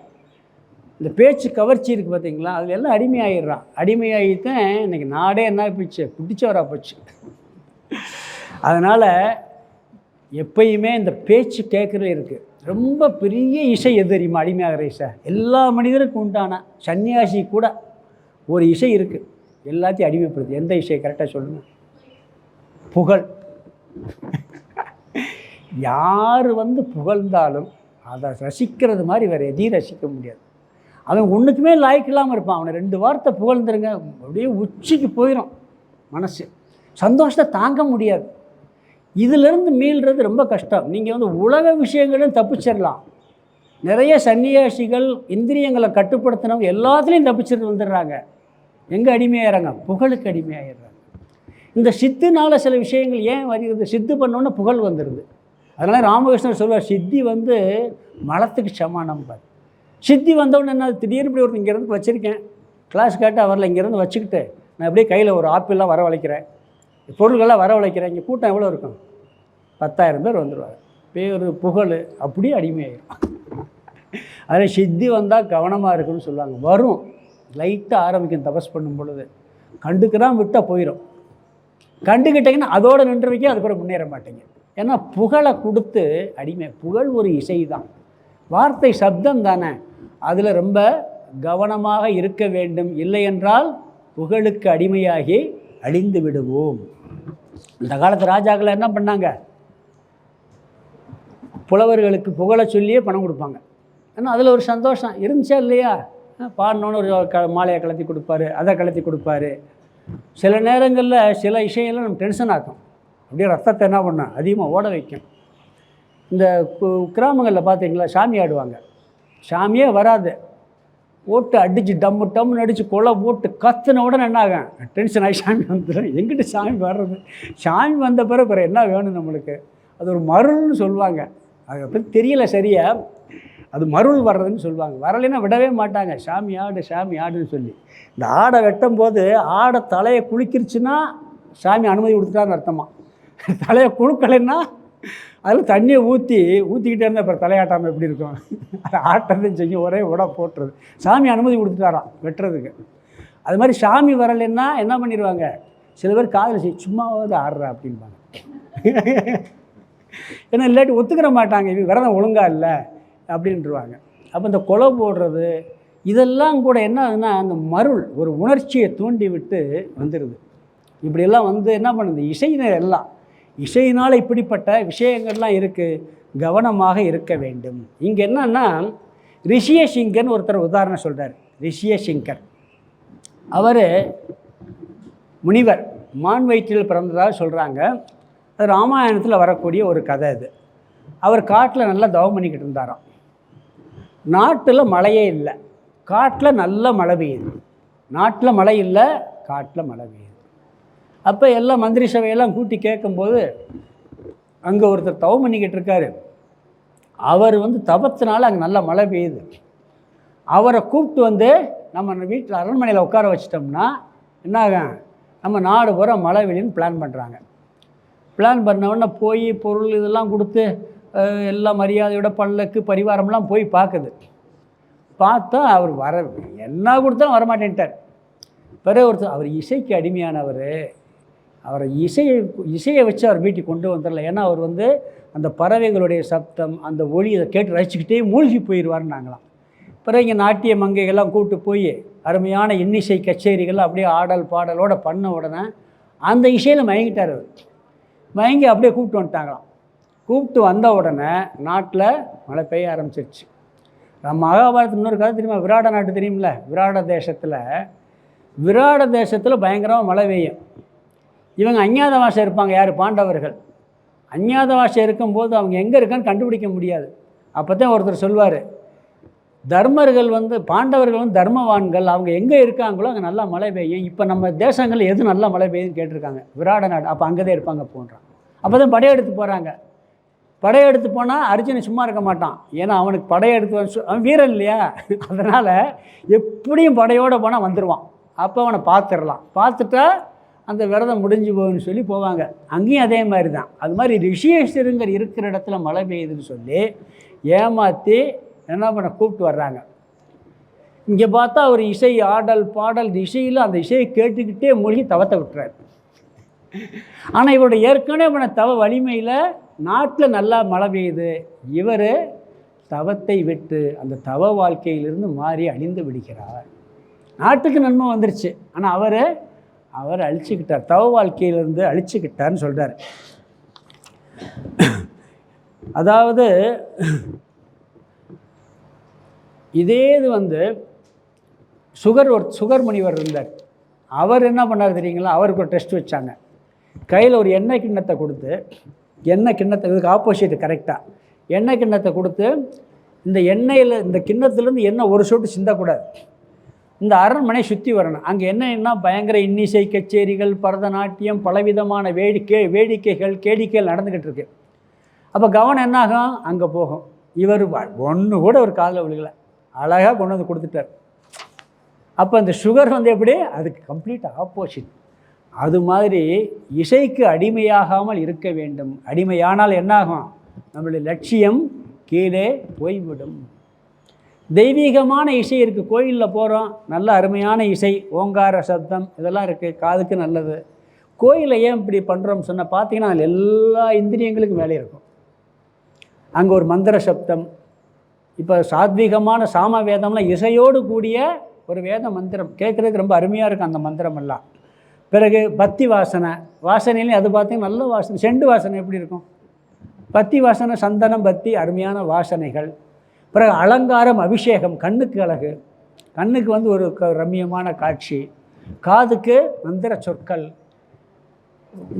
இந்த பேச்சு கவர்ச்சி இருக்குது பார்த்தீங்களா, அதில் எல்லாம் அடிமையாகிடுறான். அடிமையாகித்தான் இன்றைக்கி நாடே என்ன போச்சு, பிடிச்சவராக போச்சு. அதனால் எப்பயுமே இந்த பேச்சு கேட்குறது இருக்குது. ரொம்ப பெரிய இசை எது தெரியுமா, அடிமையாகிற இசை? எல்லா மனிதருக்கும் உண்டான சன்னியாசி கூட ஒரு இசை இருக்குது, எல்லாத்தையும் அடிமைப்படுது. எந்த இசை கரெக்டாக சொல்லுங்கள்? புகழ். யார் புகழ்ந்தாலும் அதை ரசிக்கிறது மாதிரி வேறு எதையும் ரசிக்க முடியாது. அவன் ஒன்றுக்குமே லாய்க்கு இல்லாமல் இருப்பான். அவனை 2 வார்த்தை புகழ்ந்துருங்க, அப்படியே உச்சிக்கு போயிடும் மனசு, சந்தோஷத்தை தாங்க முடியாது. இதிலிருந்து மீள்றது ரொம்ப கஷ்டம். நீங்கள் உலக விஷயங்களும் தப்பிச்சிடலாம். நிறைய சன்னியாசிகள் இந்திரியங்களை கட்டுப்படுத்தினவங்க எல்லாத்துலேயும் தப்பிச்சிட்டு வந்துடுறாங்க. எங்கே அடிமையாகிறாங்க? புகழுக்கு அடிமையாகிடுறாங்க. இந்த சித்துனால் சில விஷயங்கள் ஏன் வருகிறது, சித்து பண்ணோன்னே புகழ் வந்துடுது. அதனால் ராமகிருஷ்ணர் சொல்வார், சித்தி மலத்துக்கு சமானம் பார். சித்தி வந்தவொடனே என்ன, திடீர்னு இப்படி ஒரு இங்கேருந்து வச்சுருக்கேன், கிளாஸ் கேட்டால் வரல, இங்கேருந்து வச்சுக்கிட்டு நான் அப்படியே கையில் ஒரு ஆப்பிள்லாம் வரவழைக்கிறேன், பொருள்கள்லாம் வரவழைக்கிறேன். இங்கே கூட்டம் எவ்வளோ இருக்கும்? 10,000 பேர் வந்துடுவாங்க. பேர் புகழ் அப்படியே அடிமையாயிடும். அதில் சித்தி வந்தால் கவனமாக இருக்குன்னு சொல்லுவாங்க. வரும், லைட்டாக ஆரம்பிக்கும் தபஸ் பண்ணும் பொழுது, கண்டுக்கிறான் விட்டால் போயிடும். கண்டுக்கிட்டிங்கன்னா அதோடு நின்று வைக்க, அதுக்கப்புறம் முன்னேற மாட்டேங்க. ஏன்னா புகழை கொடுத்து அடிமை. புகழ் ஒரு இசை தான், வார்த்தை சப்தம் தானே. அதில் ரொம்ப கவனமாக இருக்க வேண்டும். இல்லை என்றால் புகழுக்கு அடிமையாகி அழிந்து விடுவோம். இந்த காலத்து ராஜாக்கள் என்ன பண்ணாங்க, புலவர்களுக்கு புகழை சொல்லியே பணம் கொடுப்பாங்க. ஏன்னா அதில் ஒரு சந்தோஷம் இருந்துச்சா இல்லையா? பாடினோன்னு ஒரு மாலையை கலத்தி கொடுப்பாரு, அதை கலத்தி கொடுப்பாரு. சில நேரங்களில் சில விஷயங்கள்லாம் நம்ம டென்ஷன் ஆக்கும், அப்படியே ரத்தத்தை என்ன பண்ணோம் அதிகமாக ஓட வைக்கும். இந்த கிராமங்களில் பார்த்தீங்களா, சாமி ஆடுவாங்க, சாமியே வராது, போட்டு அடித்து டம்மு டம்முன்னு அடித்து கொலை போட்டு கத்துன உடனே என்ன ஆகும், டென்ஷன் ஆகி சாமி வந்துடும். எங்கிட்ட சாமி வர்றது? சாமி வந்த பிறகு என்ன வேணும் நம்மளுக்கு? அது ஒரு மருள்னு சொல்லுவாங்க, அதை பற்றி தெரியல சரியா, அது மருள் வர்றதுன்னு சொல்லுவாங்க. வரலைன்னா விடவே மாட்டாங்க, சாமி ஆடு சாமி ஆடுன்னு சொல்லி. இந்த ஆடை வெட்டும் போது ஆடை தலையை குளிக்கிருச்சுன்னா சாமி அனுமதி கொடுத்துட்டான்னு அர்த்தமா. தலையை குழுக்கலைன்னா அதில் தண்ணியை ஊற்றிக்கிட்டே இருந்தால் அப்புறம் தலையாட்டாமல் எப்படி இருக்கும்? அதை ஆட்டத்தையும் செய்யும், ஒரே உட போட்டுறது. சாமி அனுமதி கொடுத்துட்டாராம் வெட்டுறதுக்கு. அது மாதிரி சாமி வரலைன்னா என்ன பண்ணிடுவாங்க, சில பேர் காதில் சும்மாவது ஆடுறா அப்படின்பாங்க. ஏன்னா இல்லாட்டி ஒத்துக்கிற மாட்டாங்க, இது விரதம் ஒழுங்காக இல்லை அப்படின்ட்டுருவாங்க. அப்போ இந்த கொலை போடுறது இதெல்லாம் கூட என்ன ஆகுதுன்னா, அந்த மருள் ஒரு உணர்ச்சியை தூண்டி விட்டு வந்துடுது. இப்படியெல்லாம் என்ன பண்ணுது, இசையினர் எல்லாம் இசையினால் இப்படிப்பட்ட விஷயங்கள்லாம் இருக்குது, கவனமாக இருக்க வேண்டும். இங்கே என்னன்னா, ரிஷியசிங்கர்னு ஒருத்தர் உதாரணம் சொல்கிறார். ரிஷியசிங்கர் அவர் முனிவர், மான் வயிற்றில் பிறந்ததாக சொல்கிறாங்க. அது ராமாயணத்தில் வரக்கூடிய ஒரு கதை. அது அவர் காட்டில் நல்லா தவம் பண்ணிக்கிட்டு இருந்தாராம். நாட்டில் மழையே இல்லை, காட்டில் நல்ல மழை பெய்யுது. நாட்டில் மழை இல்லை, காட்டில் மழை பெய்யுது. அப்போ எல்லாம் மந்திரி சபையெல்லாம் கூட்டி கேட்கும்போது, அங்கே ஒருத்தர் தவம் பண்ணிக்கிட்டு இருக்காரு, அவர் தபத்தினால அங்கே நல்ல மழை பெய்யுது. அவரை கூப்பிட்டு நம்ம வீட்டில் அரண்மனையில் உட்கார வச்சிட்டோம்னா என்னாகும், நம்ம நாடு பூரா மழை வெளின்னு பிளான் பண்ணுறாங்க. பிளான் பண்ணவுடனே போய் பொருள் இதெல்லாம் கொடுத்து எல்லாம் மரியாதையோட பல்லக்கு பரிவாரம்லாம் போய் பார்க்குது. பார்த்தா அவர் என்ன கொடுத்தாலும் வரமாட்டேன்ட்டார். பிறகு ஒருத்தர், அவர் இசைக்கு அடிமையானவர், அவரை இசையை வச்சு அவர் வீட்டுக்கு கொண்டு வந்துடல. ஏன்னா அவர் அந்த பறவைகளுடைய சப்தம், அந்த ஒளி, அதை கேட்டு ரசிச்சுக்கிட்டே மூழ்கி போயிடுவார்னாங்களாம். பிறகு இங்கே நாட்டிய மங்கைகள்லாம் கூப்பிட்டு போய் அருமையான இன்னிசை கச்சேரிகள் அப்படியே ஆடல் பாடலோடு பண்ண உடனே அந்த இசையில் மயங்கிட்டார். அவர் மயங்கி அப்படியே கூப்பிட்டு வந்துட்டாங்களாம். கூப்பிட்டு வந்த உடனே நாட்டில் மழை பெய்ய ஆரம்பிச்சிருச்சு. மகாபாரதம் இன்னொரு கதை தெரியுமா, விராட நாட்டு தெரியுமில்ல, விராட தேசத்தில் பயங்கரமாக மழை பெய்யும். இவங்க அஞ்ஞாதவாசம் இருப்பாங்க, யார், பாண்டவர்கள். அஞ்ஞாதவாசம் இருக்கும்போது அவங்க எங்கே இருக்கான்னு கண்டுபிடிக்க முடியாது. அப்போ தான் ஒருத்தர் சொல்வார், தர்மர்கள் பாண்டவர்கள் தர்மவான்கள், அவங்க எங்கே இருக்காங்களோ அங்கே நல்லா மழை பெய்யும். இப்போ நம்ம தேசங்கள் எது நல்லா மழை பெய்யுதுன்னு கேட்டிருக்காங்க, விராட நாடு. அப்போ அங்கே தான் இருப்பாங்க போன்றான். அப்போ தான் படையெடுத்து போகிறாங்க. படையெடுத்து போனால் அர்ஜுனன் சும்மா இருக்க மாட்டான். ஏன்னா அவனுக்கு படையெடுத்து அவன் வீரன் இல்லையா, அதனால் எப்படியும் படையோடு போனால் வந்துடுவான். அப்போ அவனை பார்த்துடலாம், பார்த்துட்டா அந்த விரதம் முடிஞ்சு போகுன்னு சொல்லி போவாங்க. அங்கேயும் அதே மாதிரி தான். அது மாதிரி ரிஷியேஸ்வரங்கர் இருக்கிற இடத்துல மழை பெய்யுதுன்னு சொல்லி ஏமாற்றி என்ன பண்ண கூப்பிட்டு வர்றாங்க. இங்கே பார்த்தா ஒரு இசை ஆடல் பாடல் இசையில் அந்த இசையை கேட்டுக்கிட்டே மூழ்கி தவத்தை விட்டுறாரு. ஆனால் இவருடைய ஏற்கனவே பண்ண தவ வலிமையில் நாட்டில் நல்லா மழை பெய்யுது. இவர் தவத்தை விட்டு அந்த தவ வாழ்க்கையிலிருந்து மாறி அழிந்து விடுகிறார். நாட்டுக்கு நன்மை வந்துருச்சு, ஆனால் அவர் அழிச்சுக்கிட்டார், தவ வாழ்க்கையிலிருந்து அழிச்சுக்கிட்டார்னு சொல்கிறார். அதாவது இதே இது சுகர் முனிவர் இருந்தார். அவர் என்ன பண்ணார் தெரியுங்களா, அவருக்கு ஒரு டெஸ்ட் வச்சாங்க. கையில் ஒரு எண்ணெய் கிண்ணத்தை கொடுத்து, இதுக்கு ஆப்போசிட் கரெக்டாக எண்ணெய் கிண்ணத்தை கொடுத்து, இந்த எண்ணெயில் இந்த கிண்ணத்துலேருந்து எண்ணெய் ஒரு சொட்டு சிந்தக்கூடாது, இந்த அரண்மனை சுற்றி வரணும். அங்கே என்னன்னா பயங்கர இன்னிசை கச்சேரிகள், பரதநாட்டியம், பலவிதமான வேடிக்கைகள் கேளிக்கைகள் நடந்துக்கிட்டு இருக்கு. அப்போ கவனம் என்னாகும், அங்கே போகும். இவர் ஒன்று கூட ஒரு காதில் விழுகலை, அழகாக கொண்டு வந்து கொடுத்துட்டார். அப்போ அந்த சுகர் எப்படி, அதுக்கு கம்ப்ளீட் ஆப்போசிட். அது மாதிரி இசைக்கு அடிமையாகாமல் இருக்க வேண்டும். அடிமையானால் என்னாகும், நம்மளுடைய லட்சியம் கீழே போய்விடும். தெய்வீகமான இசை இருக்குது, கோயிலில் போகிறோம், நல்ல அருமையான இசை, ஓங்கார சப்தம் இதெல்லாம் இருக்குது, காதுக்கு நல்லது. கோயிலில் ஏன் இப்படி பண்ணுறோம்னு சொன்னால் பார்த்தீங்கன்னா அதில் எல்லா இந்திரியங்களுக்கும் வேலை இருக்கும். அங்கே ஒரு மந்திர சப்தம், இப்போ சாத்வீகமான சாம வேதம்லாம் இசையோடு கூடிய ஒரு வேத மந்திரம் கேட்குறதுக்கு ரொம்ப அருமையாக இருக்கும் அந்த மந்திரமெல்லாம். பிறகு பத்தி வாசனையிலையும் அது பார்த்திங்கன்னா நல்ல வாசனை, செண்டு வாசனை எப்படி இருக்கும், பத்தி வாசனை, சந்தனம், பத்தி அருமையான வாசனைகள். பிறகு அலங்காரம், அபிஷேகம், கண்ணுக்கு அழகு, கண்ணுக்கு ஒரு ரம்மியமான காட்சி, காதுக்கு மந்திர சொற்கள்,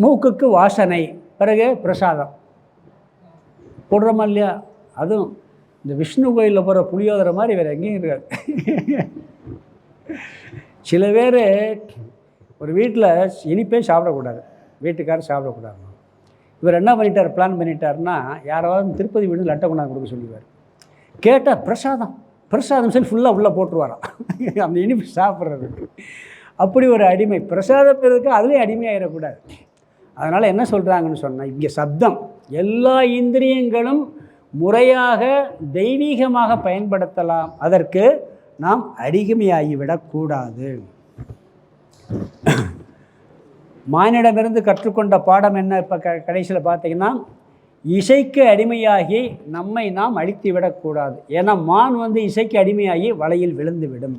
மூக்குக்கு வாசனை, பிறகு பிரசாதம் போடுறோமா இல்லையா. அதுவும் இந்த விஷ்ணு கோயிலில் போகிற புளியோதரை மாதிரி வேறு எங்கேயும் இருக்காது. சில பேர் ஒரு வீட்டில் இனிப்பே சாப்பிடக்கூடாது, வீட்டுக்காரர் சாப்பிடக்கூடாது. இவர் என்ன பிளான் பண்ணிட்டாருன்னா, யாராவது திருப்பதி வீடு லட்டை கொண்டாந்து கொடுக்க சொல்லிடுவார். கேட்டால் பிரசாதம் சொல்லி ஃபுல்லாக உள்ளே போட்டுருவாராம் அந்த இனிப்பு சாப்பிட்றதுக்கு. அப்படி ஒரு அடிமை, பிரசாதத்திற்கு அதுலேயும் அடிமையாகிடக்கூடாது. அதனால் என்ன சொல்கிறாங்கன்னு சொன்னால், இங்கே சப்தம் எல்லா இந்திரியங்களும் முறையாக தெய்வீகமாக பயன்படுத்தலாம், அதற்கு நாம் அடிமையாகிவிடக்கூடாது. மானிடமிருந்து கற்றுக்கொண்ட பாடம் என்ன, இப்போ கடைசியில் பார்த்தீங்கன்னா, இசைக்கு அடிமையாகி நம்மை நாம் அழித்து விடக்கூடாது. ஏன்னா மான் இசைக்கு அடிமையாகி வலையில் விழுந்துவிடும்.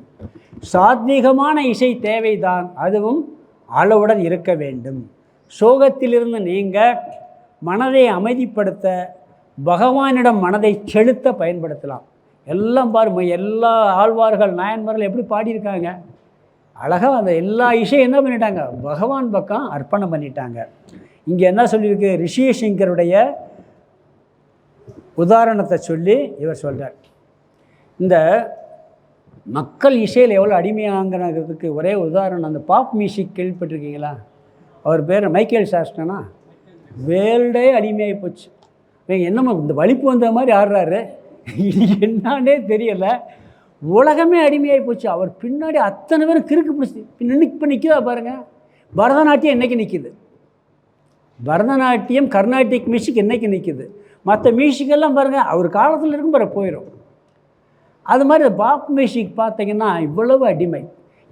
சாத்வீகமான இசை தேவைதான், அதுவும் அளவுடன் இருக்க வேண்டும். சோகத்திலிருந்து நீங்க மனதை அமைதிப்படுத்த பகவானிடம் மனதை செலுத்த பயன்படுத்தலாம். எல்லாம் பாருங்க, எல்லா ஆழ்வார்கள் நாயன்மார்கள் எப்படி பாடியிருக்காங்க அழகாக. அந்த எல்லா இசையும் என்ன பண்ணிட்டாங்க, பகவான் பக்கம் அர்ப்பணம் பண்ணிட்டாங்க. இங்கே என்ன சொல்லியிருக்கு, ரிஷியேஷங்கருடைய உதாரணத்தை சொல்லி இவர் சொல்கிறார். இந்த மக்கள் இசையில் எவ்வளோ அடிமையாங்கிறதுக்கு ஒரே உதாரணம், அந்த பாப் மியூசிக் கேள்விப்பட்டிருக்கீங்களா? அவர் பேர் மைக்கேல் சாஸ்டனா. வேர்ல்டே அடிமையாகி போச்சு. என்னம்மா இந்த வலிப்பு வந்த மாதிரி ஆடுறாரு, என்னானே தெரியலை. உலகமே அடிமையாகி போச்சு. அவர் பின்னாடி அத்தனை பேரும் கிறுக்கு பிடிச்சி இப்போ நிற்குதா பாருங்கள். பரதநாட்டியம் என்றைக்கு நிற்கிது, பரதநாட்டியம் கர்நாடிக் மியூசிக் என்றைக்கு நிற்கிது. மற்ற மியூசிக்கெல்லாம் பாருங்கள் அவர் காலத்தில் இருக்கும் பிறகு போயிடும். அது மாதிரி பாப் மியூசிக் பார்த்திங்கன்னா இவ்வளவு அடிமை.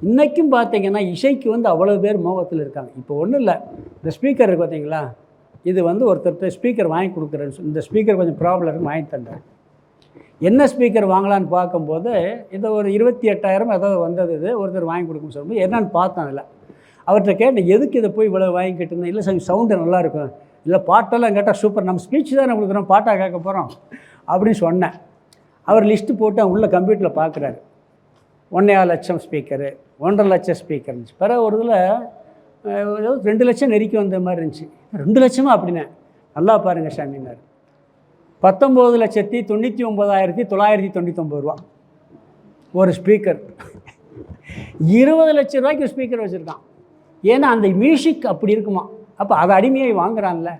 இன்றைக்கும் பார்த்திங்கன்னா இசைக்கு அவ்வளோ பேர் மோகத்தில் இருக்காங்க. இப்போ ஒன்றும் இல்லை, இந்த ஸ்பீக்கர் இருக்குது பார்த்தீங்களா, இது ஒருத்தர் ஸ்பீக்கர் வாங்கி கொடுக்குறேன்னு, இந்த ஸ்பீக்கர் கொஞ்சம் ப்ராப்ளம் இருக்குன்னு வாங்கி தந்தேன். என்ன ஸ்பீக்கர் வாங்கலான்னு பார்க்கும்போது இதை ஒரு 28,000 ஏதாவது வந்தது. இது ஒருத்தர் வாங்கி கொடுக்குன்னு சொல்லும்போது என்னென்னு பார்த்தேன். அதில் அவர்கிட்ட கேட்டேன், எதுக்கு இதை போய் இவ்வளோ வாங்கிக்கிட்டு இருந்தேன். இல்லை சார் சவுண்டு நல்லாயிருக்கும், இல்லை பாட்டெல்லாம் கேட்டால் சூப்பர், நம்ம ஸ்பீச் தானே கொடுக்குறோம், பாட்டாக கேட்க போகிறோம் அப்படின்னு சொன்னேன். அவர் லிஸ்ட்டு போட்டு உள்ள கம்ப்யூட்டரில் பார்க்குறாரு. 1.25 லட்சம் ஸ்பீக்கரு, 1.5 லட்சம் ஸ்பீக்கர் இருந்துச்சு. பிறகு ஒரு இதில் 2 லட்சம் நெருக்கி வந்த மாதிரி இருந்துச்சு. 2 லட்சமா அப்படின்னே, நல்லா பாருங்கள் சாமினார். 19,99,999 ரூபா ஒரு ஸ்பீக்கர். 20 லட்சம் ரூபாய்க்கு ஒரு ஸ்பீக்கர் வச்சுருக்கான். ஏன்னா அந்த மியூசிக் அப்படி இருக்குமா. அப்போ அதை அடிமையாகி வாங்குறான்ல.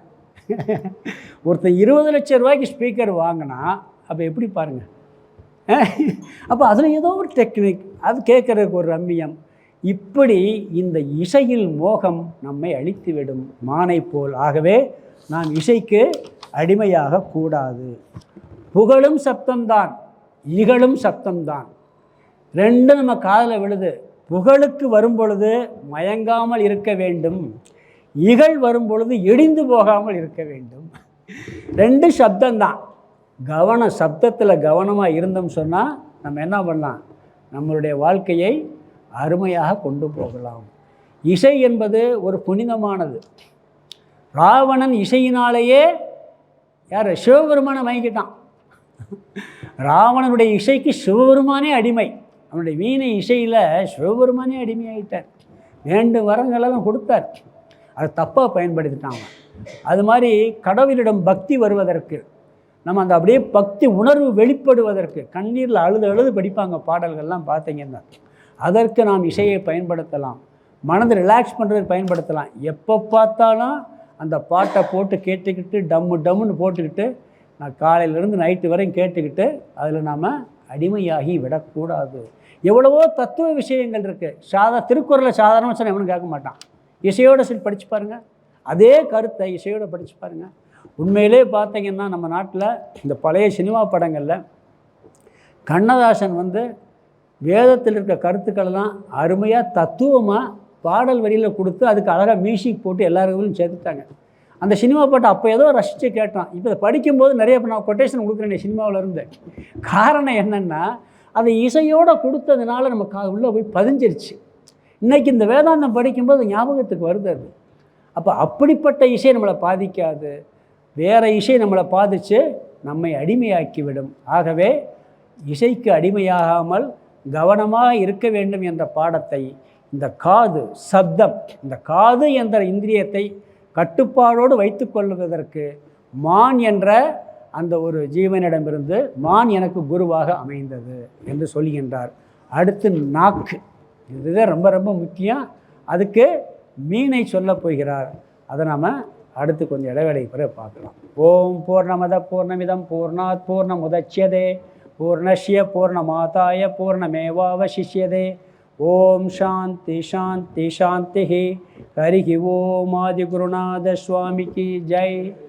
ஒருத்தன் 20 லட்சம் ரூபாய்க்கு ஸ்பீக்கர் வாங்கினா அப்போ எப்படி பாருங்கள். அப்போ அதில் ஏதோ ஒரு டெக்னிக், அது கேட்குறதுக்கு ஒரு ரம்மியம். இப்படி இந்த இசையில் மோகம் நம்மை அழித்துவிடும் மானை போல். ஆகவே நாம் இசைக்கு அடிமையாக கூடாது. புகழும் சப்தம்தான், இகழும் சப்தம்தான், ரெண்டும் நம்ம காதில் விழுது. புகழுக்கு வரும் பொழுது மயங்காமல் இருக்க வேண்டும், இகழ் வரும் பொழுது இடிந்து போகாமல் இருக்க வேண்டும். ரெண்டு சப்தம்தான். கவனம், சப்தத்தில் கவனமாக இருந்தோம் சொன்னால் நம்ம என்ன பண்ணலாம், நம்மளுடைய வாழ்க்கையை அருமையாக கொண்டு போகலாம். இசை என்பது ஒரு புனிதமானது. ராவணன் இசையினாலேயே யார், சிவபெருமானை வாங்கிக்கிட்டான். ராவணனுடைய இசைக்கு சிவபெருமானே அடிமை. அவனுடைய வீணை இசையில் சிவபெருமானே அடிமையாகிட்டார். வேண்டும் வரங்களெல்லாம் கொடுத்தார், அதை தப்பாக பயன்படுத்திட்டாங்க. அது மாதிரி கடவுளிடம் பக்தி வருவதற்கு, நம்ம அந்த அப்படியே பக்தி உணர்வு வெளிப்படுவதற்கு கண்ணீரில் அழுது படிப்பாங்க பாடல்கள்லாம் பார்த்தீங்கன்னா, அதற்கு நாம் இசையை பயன்படுத்தலாம். மனதை ரிலாக்ஸ் பண்ணுறதுக்கு பயன்படுத்தலாம். எப்போ பார்த்தாலும் அந்த பாட்டை போட்டு கேட்டுக்கிட்டு டம்முன்னு போட்டுக்கிட்டு நான் காலையிலேருந்து நைட்டு வரையும் கேட்டுக்கிட்டு அதில் நாம் அடிமையாகி விடக்கூடாது. எவ்வளவோ தத்துவ விஷயங்கள் இருக்குது. திருக்குறளை சாதாரணமாக சொன்னால் எவனும் கேட்க மாட்டான். இசையோடு சொல்லி படித்து பாருங்கள், அதே கருத்தை இசையோடு படித்து பாருங்கள். உண்மையிலே பார்த்தீங்கன்னா நம்ம நாட்டில் இந்த பழைய சினிமா படங்களில் கண்ணதாசன் வேதத்தில் இருக்க கருத்துக்களெல்லாம் அருமையாக தத்துவமாக பாடல் வரியில் கொடுத்து அதுக்கு அழகாக மியூசிக் போட்டு எல்லாருக்கும் சேர்த்துட்டாங்க. அந்த சினிமா பாட்டை அப்போ ஏதோ ரசித்து கேட்டோம். இப்போ இதை படிக்கும்போது நிறைய நான் கொட்டேஷன் கொடுக்குறேன் சினிமாவில் இருந்து. காரணம் என்னென்னா, அதை இசையோடு கொடுத்ததுனால நம்ம உள்ளே போய் பதிஞ்சிருச்சு. இன்றைக்கி இந்த வேதாந்தம் படிக்கும்போது ஞாபகத்துக்கு வருது அது. அப்போ அப்படிப்பட்ட இசை நம்மளை பாதிக்காது, வேறு இசை நம்மளை பாதித்து நம்மை அடிமையாக்கிவிடும். ஆகவே இசைக்கு அடிமையாகாமல் கவனமாக இருக்க வேண்டும் என்ற பாடத்தை இந்த காது, சப்தம், இந்த காது என்ற இந்திரியத்தை கட்டுப்பாடோடு வைத்து கொள்வதற்கு மான் என்ற அந்த ஒரு ஜீவனிடமிருந்து மான் எனக்கு குருவாக அமைந்தது என்று சொல்கின்றார். அடுத்து நாக்கு, இதுதான் ரொம்ப ரொம்ப முக்கியம். அதுக்கு மீனை சொல்ல போகிறார். அதை நாம் அடுத்து கொஞ்சம் இடைவேளை பிறகு பார்க்கலாம். ஓம் பூர்ணமத பூர்ணமிதம் பூர்ணாத் பூர்ணமுதச்யதே பூர்ணஸ்ய பூர்ணமாதாய பூர்ணமேவாவசிஷ்யதே. ஓம் சாந்தி சாந்தி சாந்தி. ஹரிஹி ஓம். ஆதி குருநாத சுவாமிக்கு ஜெய்.